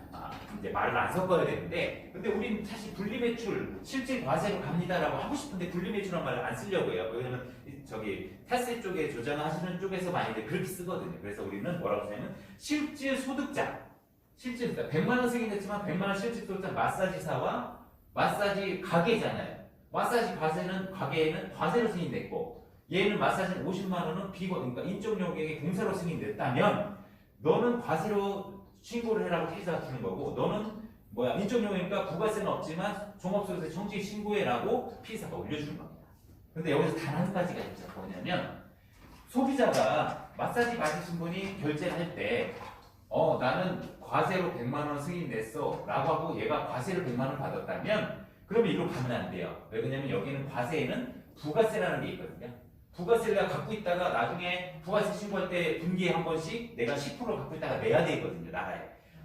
이제 말을 안 섞어야 되는데, 근데 우리는 사실 분리매출 실질 과세로 갑니다라고 하고 싶은데 분리매출한 말을 안 쓰려고 해요. 왜냐면 저기 탈세 쪽에 조장하시는 쪽에서 많이들 그렇게 쓰거든요. 그래서 우리는 뭐라고 쓰냐면 실질 소득자, 100만 원 승인했지만 100만 원 실질 소득자 마사지사와 마사지 가게잖아요. 마사지 과세는 가게에는 과세로 승인됐고 얘는 마사지 50만 원은 그러니까 인적 요격의 공사로 승인됐다면 너는 과세로 신고를 해라고 태자 주는 거고 너는 인적 요격이니까 부가세는 없지만 종합소득세 정지 신고해라고 피해자가 올려주는 겁니다. 근데 여기서 단 한 가지가 있죠. 뭐냐면 소비자가 마사지 받으신 분이 결제를 할 때 나는 과세로 100만 원 승인됐어 라고 하고 얘가 과세를 100만 원 받았다면 그러면 이로 가면 안 돼요. 왜 그러냐면 여기는 과세에는 부가세라는 게 있거든요. 부가세를 내가 갖고 있다가 나중에 부가세 신고할 때 분기에 한 번씩 내가 10% 갖고 있다가 내야 되거든요.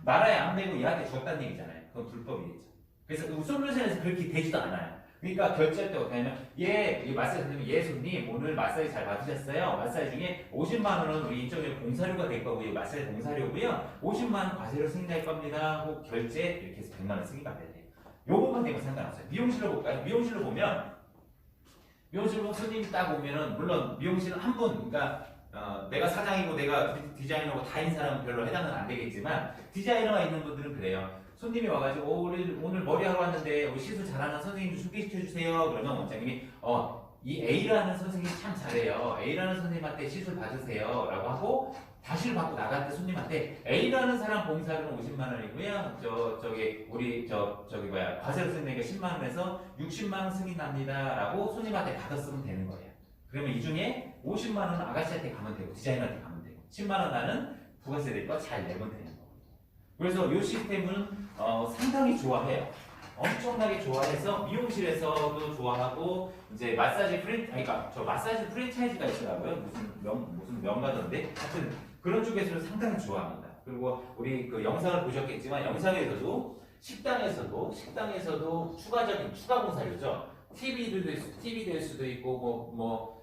나라에 안 내고 얘한테 줬다는 얘기잖아요. 그건 불법이겠죠. 그래서 솔루션에서 그렇게 되지도 않아요. 그러니까 결제할 때 어떻게 하냐면 이 마사지 선생님, 손님 오늘 마사지 잘 받으셨어요. 마사지 중에 50만 원은 우리 인적인 공사료가 될 거고요. 마사지 공사료고요. 50만 원 과세로 승인할 겁니다. 하고 결제 이렇게 해서 100만 원 승인받아야 돼요. 요것만 되면 상관없어요. 미용실로 볼까요? 미용실로 보면 손님이 딱 오면은 물론 미용실은 한 분, 그러니까 내가 사장이고 내가 디자이너고 다인 사람은 별로 해당은 안 되겠지만 디자이너가 있는 분들은 그래요. 손님이 와가지고 오늘 머리하러 왔는데 우리 시술 잘하는 선생님 좀 소개시켜 주세요. 그러면 원장님이 이 A라는 선생님이 참 잘해요. A라는 선생님한테 시술 받으세요. 라고 하고 다시를 받고 나갈 때 손님한테 A라는 사람 봉사료는 50만 원이고요. 과세로 승인되니까 10만 원에서 60만 원 승인납니다. 라고 손님한테 받았으면 되는 거예요. 그러면 이 중에 50만 원은 아가씨한테 가면 되고 디자이너한테 가면 되고 10만 원 나는 부가세 될 거 잘 내면 되는 거예요. 그래서 이 시스템은 상당히 좋아해요. 엄청나게 좋아해서 미용실에서도 좋아하고 이제 마사지 프랜차이즈가 있더라고요. 무슨 명가던데 하여튼 그런 쪽에서는 상당히 좋아합니다. 그리고 우리 그 영상을 보셨겠지만 영상에서도 식당에서도 추가 공사료죠. TV 될 수도 있고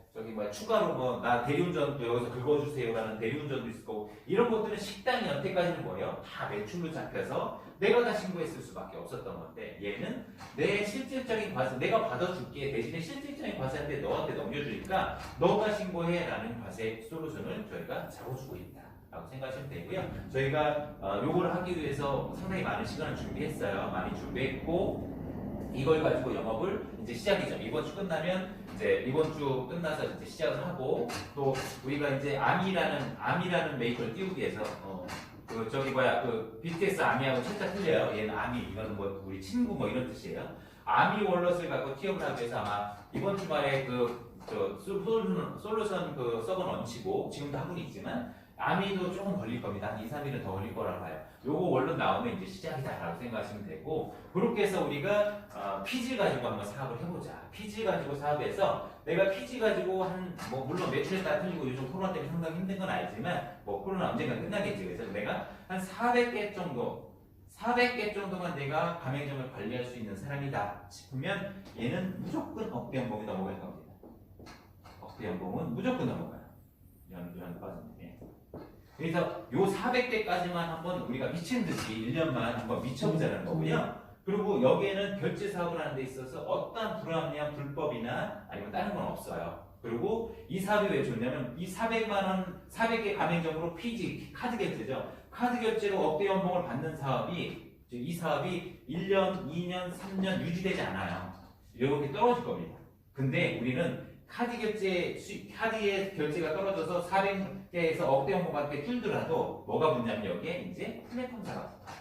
추가로 나 대리운전도 여기서 긁어주세요라는 대리운전도 있을 거고 이런 것들은 식당이 여태까지는 뭐예요? 다 매출로 잡혀서 내가 다 신고했을 수밖에 없었던 건데 얘는 내 실질적인 과세 내가 받아줄게 대신에 실질적인 과세한테 너한테 넘겨주니까 너가 신고해라는 과세 솔루션을 저희가 잡아주고 있다 라고 생각하시면 되고요. 저희가 요거를 하기 위해서 상당히 많은 시간을 준비했어요. 많이 준비했고 이걸 가지고 영업을 이제 시작이죠. 이번 주 끝나면 이제 이번 주 끝나서 이제 시작을 하고 또 우리가 이제 아미라는 메이커를 띄우기 위해서 BTS 아미하고 살짝 틀려요. 얘는 아미 이거는 우리 친구 이런 뜻이에요. 아미 월넛을 갖고 티업을 하기 위해서 아마 이번 주말에 솔루션 서버 런치고 지금도 하고 있지만 아미도 조금 걸릴 겁니다. 한 2, 3일은 더 걸릴 거라고 봐요. 요거 원론 나오면 이제 시작이다라고 생각하시면 되고 그렇게 해서 우리가 피지 가지고 한번 사업을 해보자. 피지 가지고 사업해서 내가 피지 가지고 물론 매출에 따라 틀리고 요즘 코로나 때문에 상당히 힘든 건 알지만 코로나 언젠가 끝나겠지. 그래서 내가 한 400개 정도만 내가 가맹점을 관리할 수 있는 사람이다 싶으면 얘는 무조건 억대 연봉이 넘어갈 겁니다. 억대 연봉은 무조건 넘어가요. 연 빠졌네. 그래서 요 400개까지만 한번 우리가 미친 듯이 1년만 한번 미쳐보자는 거고요. 그리고 여기에는 결제 사업을 하는 데 있어서 어떠한 불합리한 불법이나 아니면 다른 건 없어요. 그리고 이 사업이 왜 좋냐면 이 400만 원, 400개 가맹점으로 PG, 카드 결제죠. 카드 결제로 억대 연봉을 받는 이 사업이 1년, 2년, 3년 유지되지 않아요. 이렇게 떨어질 겁니다. 근데 우리는 카드의 결제가 떨어져서 400개에서 억대 연봉 받게 줄더라도 뭐가 붙냐면 여기에 이제 플랫폼사가 붙어요.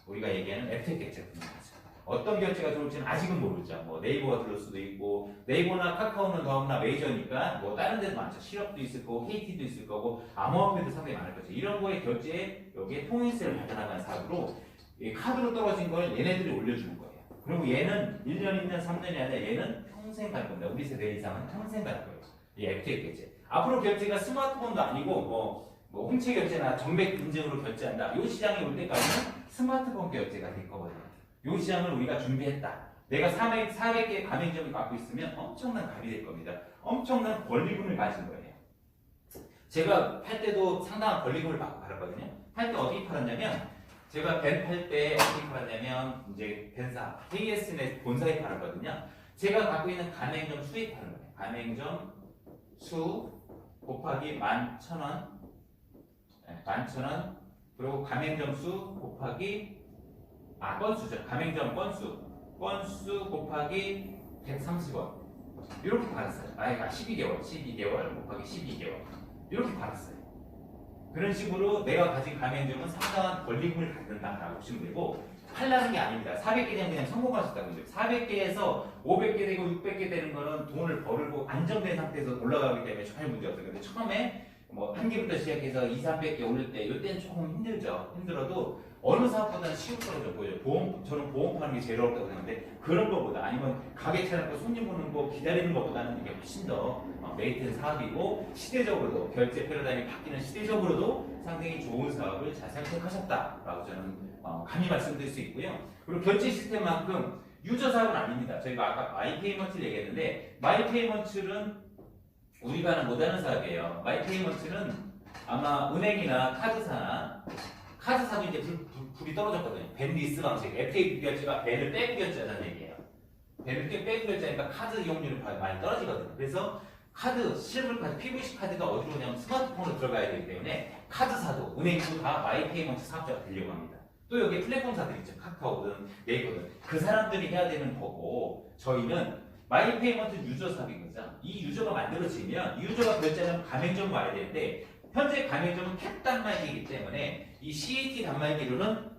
우리가 얘기하는 앱텍 제품인 거죠. 어떤 결제가 들어올지는 아직은 모르죠. 네이버가 들어올 수도 있고 네이버나 카카오는 너무나 메이저니까 다른 데도 많죠. 실업도 있을 거고 KT도 있을 거고 암호화폐도 상당히 많을 거죠. 이런 거에 결제에 여기에 통일세를 발전하는 사업으로 카드로 떨어진 걸 얘네들이 올려주는 거예요. 그리고 얘는 1년, 2년, 3년이 아니라 얘는 평생 갈 겁니다. 우리 세대 이상은 평생 갈 거예요. 이 앱텍 결제. 앞으로 결제가 스마트폰도 아니고 홍채 결제나 정맥 인증으로 결제한다. 이 시장이 올 때까지는 스마트폰 결제가 될 거거든요. 이 시장을 우리가 준비했다. 내가 400개 가맹점을 갖고 있으면 엄청난 갑이 될 겁니다. 엄청난 권리금을 가진 거예요. 제가 팔 때도 상당한 권리금을 받고 팔았거든요. 팔 때 어떻게 팔았냐면 제가 벤 팔 때 어떻게 팔았냐면 이제 벤사 KS넷 본사에 팔았거든요. 제가 갖고 있는 가맹점 수에 파는 거예요. 가맹점 수 곱하기 11,000원 11,000원 그리고 가맹점 수 곱하기 건수죠. 가맹점 건수 곱하기 130원 이렇게 받았어요. 아이가 12개월 곱하기 12개월 이렇게 받았어요. 그런 식으로 내가 가진 가맹점은 상당한 권리금을 갖는다라고 보시면 되고, 팔라는 게 아닙니다. 400개 되면 그냥 성공하셨다고 해요. 400개에서 500개 되고 600개 되는 거는 돈을 벌고 안정된 상태에서 올라가기 때문에 전혀 문제 없어요. 근데 처음에 뭐 한 개부터 시작해서 2, 300개 올릴 때 이때는 조금 힘들죠. 힘들어도 어느 사업보다는 쉬울 거라고 보여요. 저는 보험 파는 게 제일 어렵다고 생각하는데, 그런 거보다 아니면 가게 차려놓고 손님 오는 거 기다리는 것보다는 이게 훨씬 더 메리트는 사업이고, 시대적으로도 결제 패러다임이 바뀌는 시대적으로도 상당히 좋은 사업을 잘 선택하셨다라고 저는 감히 말씀드릴 수 있고요. 그리고 결제 시스템만큼 유저 사업은 아닙니다. 저희가 아까 마이페이먼트를 얘기했는데, 마이페이먼트는 우리가 하는 못하는 사업이에요. 마이페이먼트는 아마 은행이나 카드사도 이제 불이 떨어졌거든요. 벤 리스 방식, FA 결제가 벤을 빼고 결제하자는 얘기예요. 벤을 빼고 결제하니까 카드 이용률이 많이 떨어지거든요. 그래서 실물 카드, PVC 카드가 어디로 오냐면 스마트폰으로 들어가야 되기 때문에 카드사도, 은행도 다 마이페이먼트 사업자가 되려고 합니다. 또 여기 플랫폼사들 있죠. 카카오든 네이버든. 그 사람들이 해야 되는 거고, 저희는 마이페이먼트 유저 사업인 거죠. 이 유저가 만들어지면 이 유저가 결제하면 가맹점 와야 되는데, 현재 가맹점은 캡 단말기이기 때문에 이 CAT 단말기로는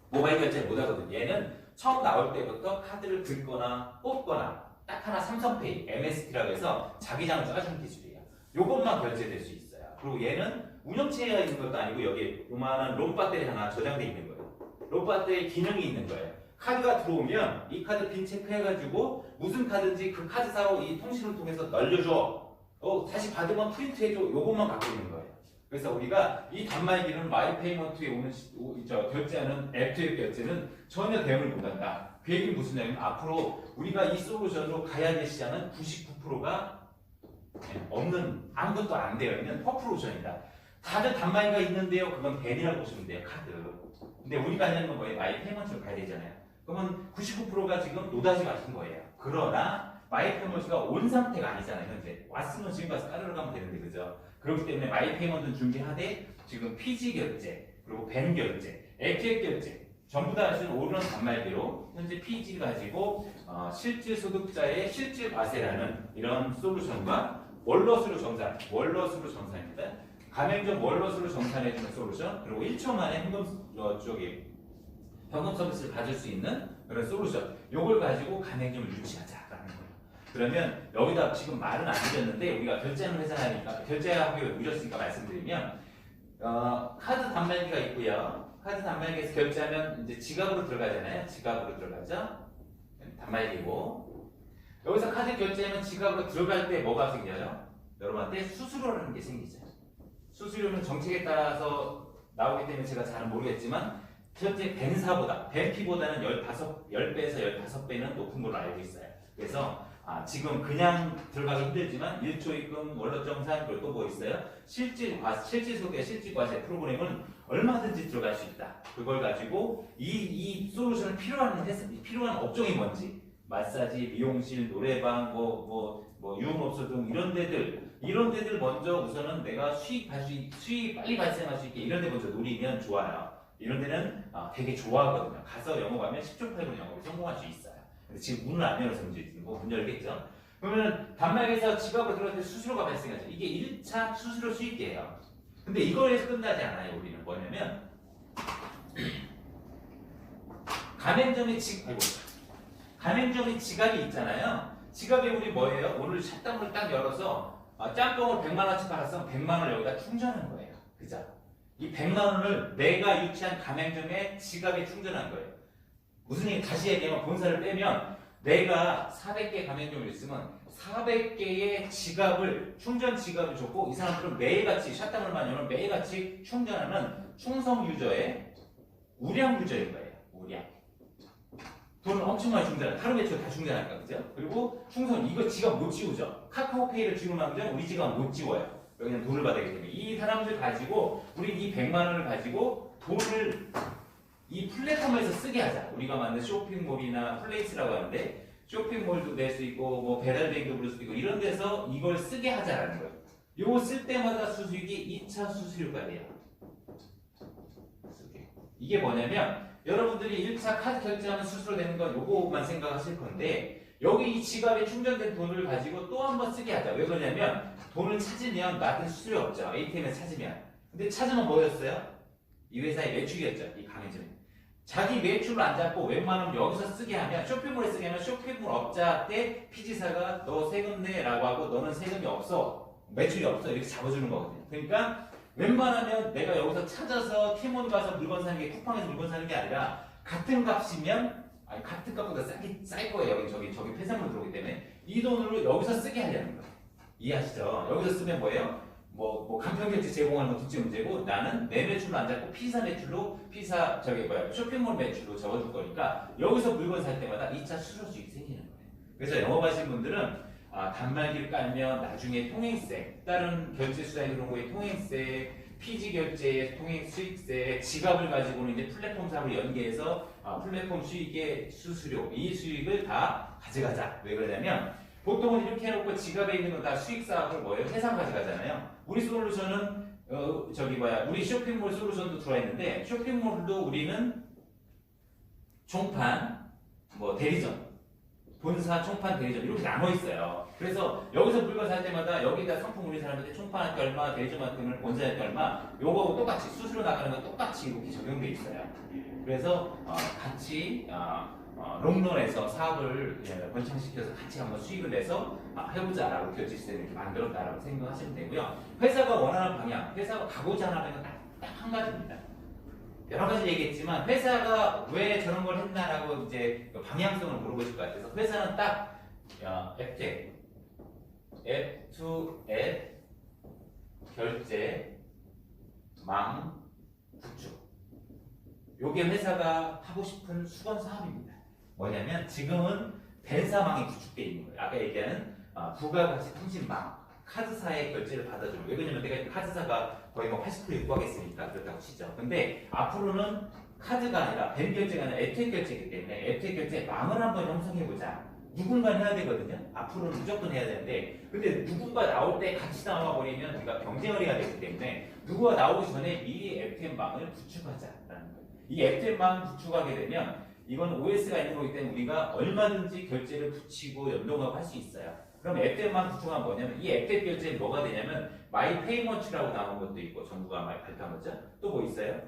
모바일 결제를 못 하거든요. 얘는 처음 나올 때부터 카드를 긁거나 뽑거나 딱 하나 삼성페이, MST라고 해서 자기장 짜주는 기술이에요. 요것만 결제될 수 있어요. 그리고 얘는 운영체가 있는 것도 아니고 여기 요만한 롬 배터리 하나 저장돼 있는 거예요. 롬 배터리 기능이 있는 거예요. 카드가 들어오면 이 카드 빈 체크해가지고 무슨 카드인지 그 카드사로 이 통신을 통해서 날려줘. 다시 받으면 프린트해줘. 요것만 갖고 있는 거예요. 그래서 우리가 이 단말기는 마이페이먼트에 오는 결제하는 앱2앱 결제는 전혀 대응을 못한다. 그 얘기는 무슨 얘기냐면, 앞으로 우리가 이 솔루션으로 가야 될 시장은 99%가 없는, 아무것도 안 되어 있는 퍼플루션이다. 다들 단말기가 있는데요. 그건 벤이라고 보시면 돼요. 카드. 근데 우리가 하는 건 뭐예요? 마이페이먼트로 가야 되잖아요. 그러면 99%가 지금 노다지 마신 거예요. 그러나 마이페이먼트가 온 상태가 아니잖아요. 현재 왔으면 지금 가서 까르르 가면 되는데, 그죠? 그렇기 때문에 마이페이먼트는 준비하되 지금 PG 결제, 그리고 벤 결제, 액액 결제 전부 다 할 수 있는 오르는 단말기로 현재 PG 가지고 실질 소득자의 실질 과세라는 이런 솔루션과 월러스로 정산입니다. 가맹점 월러스로 정산해주는 솔루션, 그리고 1초 만에 현금 서비스를 받을 수 있는 그런 솔루션, 요걸 가지고 가맹점을 유치하자라는 거예요. 그러면 여기다 지금 말은 안 드렸는데, 우리가 결제하는 회사니까 결제하기 늦었으니까 말씀드리면, 카드 단말기가 있고요. 카드 단말기에서 결제하면 이제 지갑으로 들어가잖아요. 지갑으로 들어가죠. 단말기고, 여기서 카드 결제하면 지갑으로 들어갈 때 뭐가 생겨요? 여러분한테 수수료라는 게 생기죠. 수수료는 정책에 따라서 나오기 때문에 제가 잘 모르겠지만, 현재 벤피보다는 10배에서 15배는 높은 걸로 알고 있어요. 그래서 지금 그냥 들어가기 힘들지만 1조 입금, 원로정산, 그리고 또 뭐 있어요? 실질 소득, 실질 과세 프로그램은 얼마든지 들어갈 수 있다. 그걸 가지고 이 솔루션을 필요한 업종이 뭔지, 마사지, 미용실, 노래방, 유흥업소 등 이런 데들 먼저 우선은 내가 수익 빨리 발생할 수 있게 이런 데 먼저 노리면 좋아요. 이런 데는 되게 좋아하거든요. 가서 영업하면 10조 8분 영업에 성공할 수 있어요. 근데 지금 문을 안 열어서 문제지. 문 열겠죠. 그러면 단말기에서 지갑으로 들어갈 때 수수료가 발생하죠. 이게 1차 수수료 수익이에요. 근데 이거에서 끝나지 않아요. 우리는 뭐냐면, 가맹점이 지갑이 있잖아요. 지갑에 우리 뭐예요? 오늘 샷단을 딱 열어서 짬뽕을 100만 원치 팔았으면 100만 원을 여기다 충전한 거예요. 그죠? 이 100만 원을 내가 유치한 가맹점에 지갑에 충전한 거예요. 무슨 얘기, 다시 얘기하면 본사를 빼면 내가 400개 가맹점을 있으면 400개의 충전 지갑을 줬고, 이 사람들은 매일같이 샷다운만 열면 매일같이 충전하는 충성 유저의 우량 유저인 거예요. 우량. 돈을 엄청 많이 충전해. 하루 매출 다 충전할까, 그죠? 그리고 이거 지갑 못 지우죠. 카카오페이를 지우면 우리 지갑 못 지워요. 그냥 돈을 받아야 되기 때문에. 이 사람들 가지고, 우리 이 100만 원을 가지고 돈을 이 플랫폼에서 쓰게 하자. 우리가 만든 쇼핑몰이나 플레이스라고 하는데, 쇼핑몰도 낼 수 있고, 배달대행도 부를 수도 있고, 이런 데서 이걸 쓰게 하자라는 거예요. 요거 쓸 때마다 수수익이 2차 수수료가 돼요. 이게 뭐냐면, 여러분들이 1차 카드 결제하면 수수료 내는 건 요거만 생각하실 건데 여기 이 지갑에 충전된 돈을 가지고 또 한 번 쓰게 하자. 왜 그러냐면 돈을 찾으면 나한테 수수료 없죠. ATM에 찾으면. 근데 찾으면 뭐였어요? 이 회사의 매출이었죠. 이 강의점이. 자기 매출을 안 잡고 웬만하면 여기서 쓰게 하면 쇼핑몰에 쓰게 하면 쇼핑몰 업자한테 피지사가 너 세금 내라고 하고 너는 세금이 없어. 매출이 없어. 이렇게 잡아주는 거거든요. 그러니까 웬만하면 내가 여기서 찾아서 티몬 가서 물건 사는 게 쿠팡에서 물건 사는 게 아니라 같은 값이면 아니 같은 값보다 쌀 거예요. 저기 폐산물 들어오기 때문에 이 돈으로 여기서 쓰게 하려는 거예요. 이해하시죠? 여기서 쓰면 뭐예요? 간편결제 제공하는 건 둘째 문제고 나는 내 매출로 안 잡고 피사 매출로 쇼핑몰 매출로 적어줄 거니까 여기서 물건 살 때마다 2차 수수료 수익이 생기는 거예요. 그래서 영업하시는 분들은 단말기를 깔면 나중에 통행세, 다른 결제 수단이 그런 거에 통행세, 피지 결제의 수익세, 지갑을 가지고는 이제 플랫폼 사업을 연계해서 플랫폼 수익의 수수료, 이 수익을 다 가져가자. 왜 그러냐면 보통은 이렇게 해놓고 지갑에 있는 건 다 수익 사업을 뭐예요? 회사 가져가잖아요. 우리 솔루션은 우리 쇼핑몰 솔루션도 들어와 있는데 쇼핑몰도 우리는 총판, 대리점, 본사, 총판, 대리점 이렇게 나눠 있어요. 그래서 여기서 물건 살 때마다 여기다 상품 우리 사람한테 총판한테 얼마, 대리점한테 본사한테 얼마, 요거하고 똑같이 수수료 나가는 건 똑같이 이렇게 적용돼 있어요. 그래서 같이 롱런에서 사업을 번창시켜서 같이 한번 수익을 내서 해보자라고 결제 시스템을 이렇게 만들었다라고 생각하시면 되고요. 회사가 원하는 방향, 회사가 가고자 하는 방향은 딱 한 가지입니다. 여러 가지 얘기했지만 회사가 왜 저런 걸 했나라고 이제 방향성을 물어보실 것 같아서 회사는 딱 앱텍, 앱 결제, 망, 구축. 요게 회사가 하고 싶은 수건 사업입니다. 뭐냐면 지금은 벤사망이 구축되어 있는 거예요. 아까 얘기하는 부가가치 통신망, 카드사의 결제를 받아주는 거예요. 왜냐면 내가 카드사가 거의 80% 육박했으니까 그렇다고 치죠. 근데 앞으로는 카드가 아니라 벤 결제가 아니라 앱텍 결제이기 때문에 앱텍 결제 망을 한번 형성해보자. 누군가 해야 되거든요. 앞으로는 무조건 해야 되는데 근데 누군가 나올 때 같이 나와버리면 우리가 경쟁을 해야 되기 때문에 누구가 나오기 전에 미리 앱텍 망을 구축하자라는 거예요. 이 앱텍 망을 구축하게 되면 이건 OS가 있는 거기 때문에 우리가 얼마든지 결제를 붙이고 연동하고 할 수 있어요. 그럼 앱텍만 구축하면 뭐냐면 이 앱텍 결제는 뭐가 되냐면 마이페이먼트라고 나온 것도 있고 정부가 많이 발표한 거죠. 또 뭐 있어요?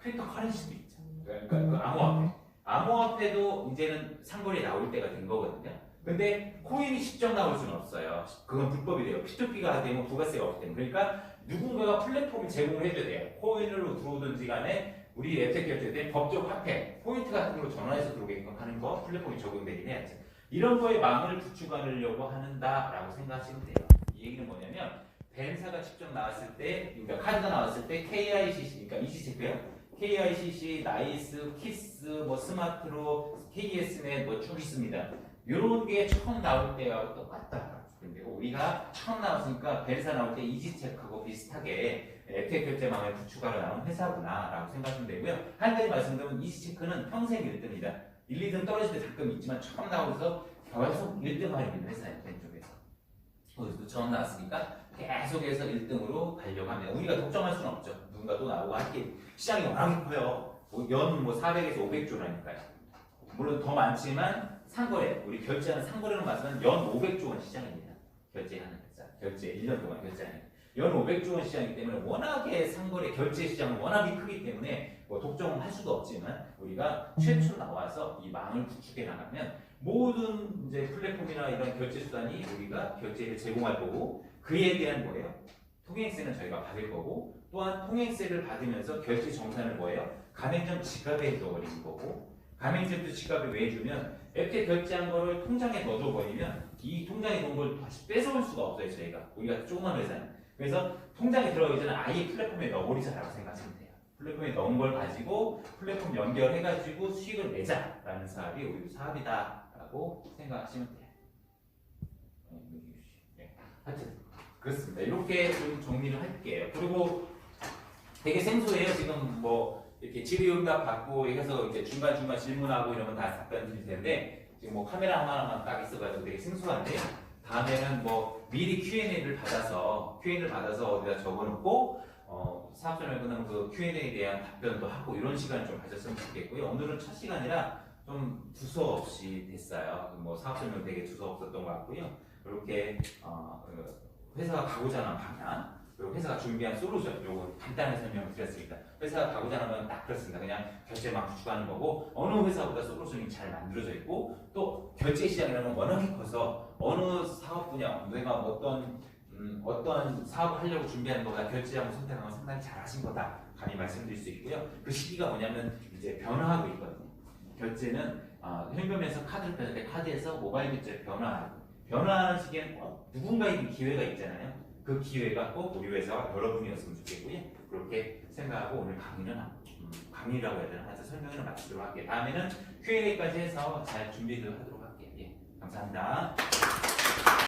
크립토 커런시도 있죠. 그러니까 그 암호화폐. 암호화폐도 이제는 상거래에 나올 때가 된 거거든요. 근데 코인이 직접 나올 수는 없어요. 그건 불법이 돼요. P2P가 되면 부가세가 없기 때문에. 그러니까 누군가가 플랫폼을 제공을 해줘야 돼요. 코인으로 들어오든지 간에 우리 앱텍 결제 때 법적 화폐, 포인트 같은 걸로 전환해서 들어오게끔 하는 거 플랫폼이 적용되긴 해야지. 이런 거에 망을 구축하려고 한다라고 생각하시면 돼요. 이 얘기는 뭐냐면 벤사가 직접 나왔을 때, 그러니까 카드가 나왔을 때 KICC, 그러니까 이지체크요. KICC, 나이스, 키스, 스마트로, KS넷 쭉 있습니다. 이런 게 처음 나올 때와 똑같다. 근데 우리가 처음 나왔으니까 벤사 나올 때 이지체크하고 비슷하게 앱텍 결제망을 구축하러 나온 회사구나라고 생각하시면 되고요. 한 가지 말씀드리면 이지체크는 평생 1등이다. 1, 2등 떨어질 때 가끔 있지만 처음 나오면서 계속 1등 하고 있는 회사예요. 왼쪽에서. 거기서도 처음 나왔으니까 계속해서 1등으로 가려고 합니다. 우리가 독점할 수는 없죠. 누군가 또 나오고 하기 시장이 워낙에 커요. 연 400에서 500조라니까요. 물론 더 많지만 상거래, 우리 결제하는 상거래로 말하면 연 500조 원 시장입니다. 결제하는 회사. 결제 1년 동안 결제하는. 연 500조 원 시장이기 때문에 워낙에 상거래 결제 시장은 워낙에 크기 때문에 독점할 수도 없지만 우리가 최초 나와서 이 망을 구축해 나가면 모든 이제 플랫폼이나 이런 결제 수단이 우리가 결제를 제공할 거고 그에 대한 뭐예요? 통행세는 저희가 받을 거고 또한 통행세를 받으면서 결제 정산을 뭐예요? 가맹점 지갑에 넣어버리는 거고 가맹점도 지갑에 왜 주면 앱에 결제한 거를 통장에 넣어줘 버리면 이 통장에 넣은 걸 다시 뺏어올 수가 없어요. 저희가 우리가 조그만 회사는. 그래서 통장에 들어가기 전에 아예 플랫폼에 넣어버리자라고 생각하시면 돼요. 플랫폼에 넣은 걸 가지고 플랫폼 연결해가지고 수익을 내자라는 사업이 우리 사업이다라고 생각하시면 돼요. 네. 하여튼 그렇습니다. 이렇게 좀 정리를 할게요. 그리고 되게 생소해요. 지금 이렇게 질의응답 받고 해서 이제 중간중간 질문하고 이러면 다 답변 드릴 텐데 지금 카메라 하나만 딱 있어가지고 되게 생소한데 다음에는 미리 Q&A를 받아서 어디다 적어놓고 사업 설명 끝나면 그 Q&A에 대한 답변도 하고 이런 시간을 좀 가졌으면 좋겠고요. 오늘은 첫 시간이라 좀 두서없이 됐어요. 뭐 사업 설명 되게 두서없었던 것 같고요. 이렇게 회사가 가고자 하는 방향, 그리고 회사가 준비한 솔루션, 요거 간단히 설명을 드렸습니다. 회사가 가고자 하는 건 딱 그렇습니다. 그냥 결제만 구축하는 거고 어느 회사보다 솔루션이 잘 만들어져 있고 또 결제 시장이라는 건 워낙에 커서 어느 사업 분야, 내가 어떤 사업을 하려고 준비하는 거보다 결제하고 선택하는 건 상당히 잘 하신 거다 감히 말씀드릴 수 있고요. 그 시기가 뭐냐면 이제 변화하고 있거든요. 결제는 현금에서 카드를 빼낼 때 카드에서 모바일 결제로 변화하는 시기에는 꼭 누군가에게 기회가 있잖아요. 그 기회가 꼭 우리 회사와 여러분이었으면 좋겠고요. 그렇게 생각하고 오늘 강의는 강의라고 해야 되나? 하여튼 설명을 마치도록 할게요. 다음에는 Q&A까지 해서 잘 준비를 하도록 할게요. 예, 감사합니다.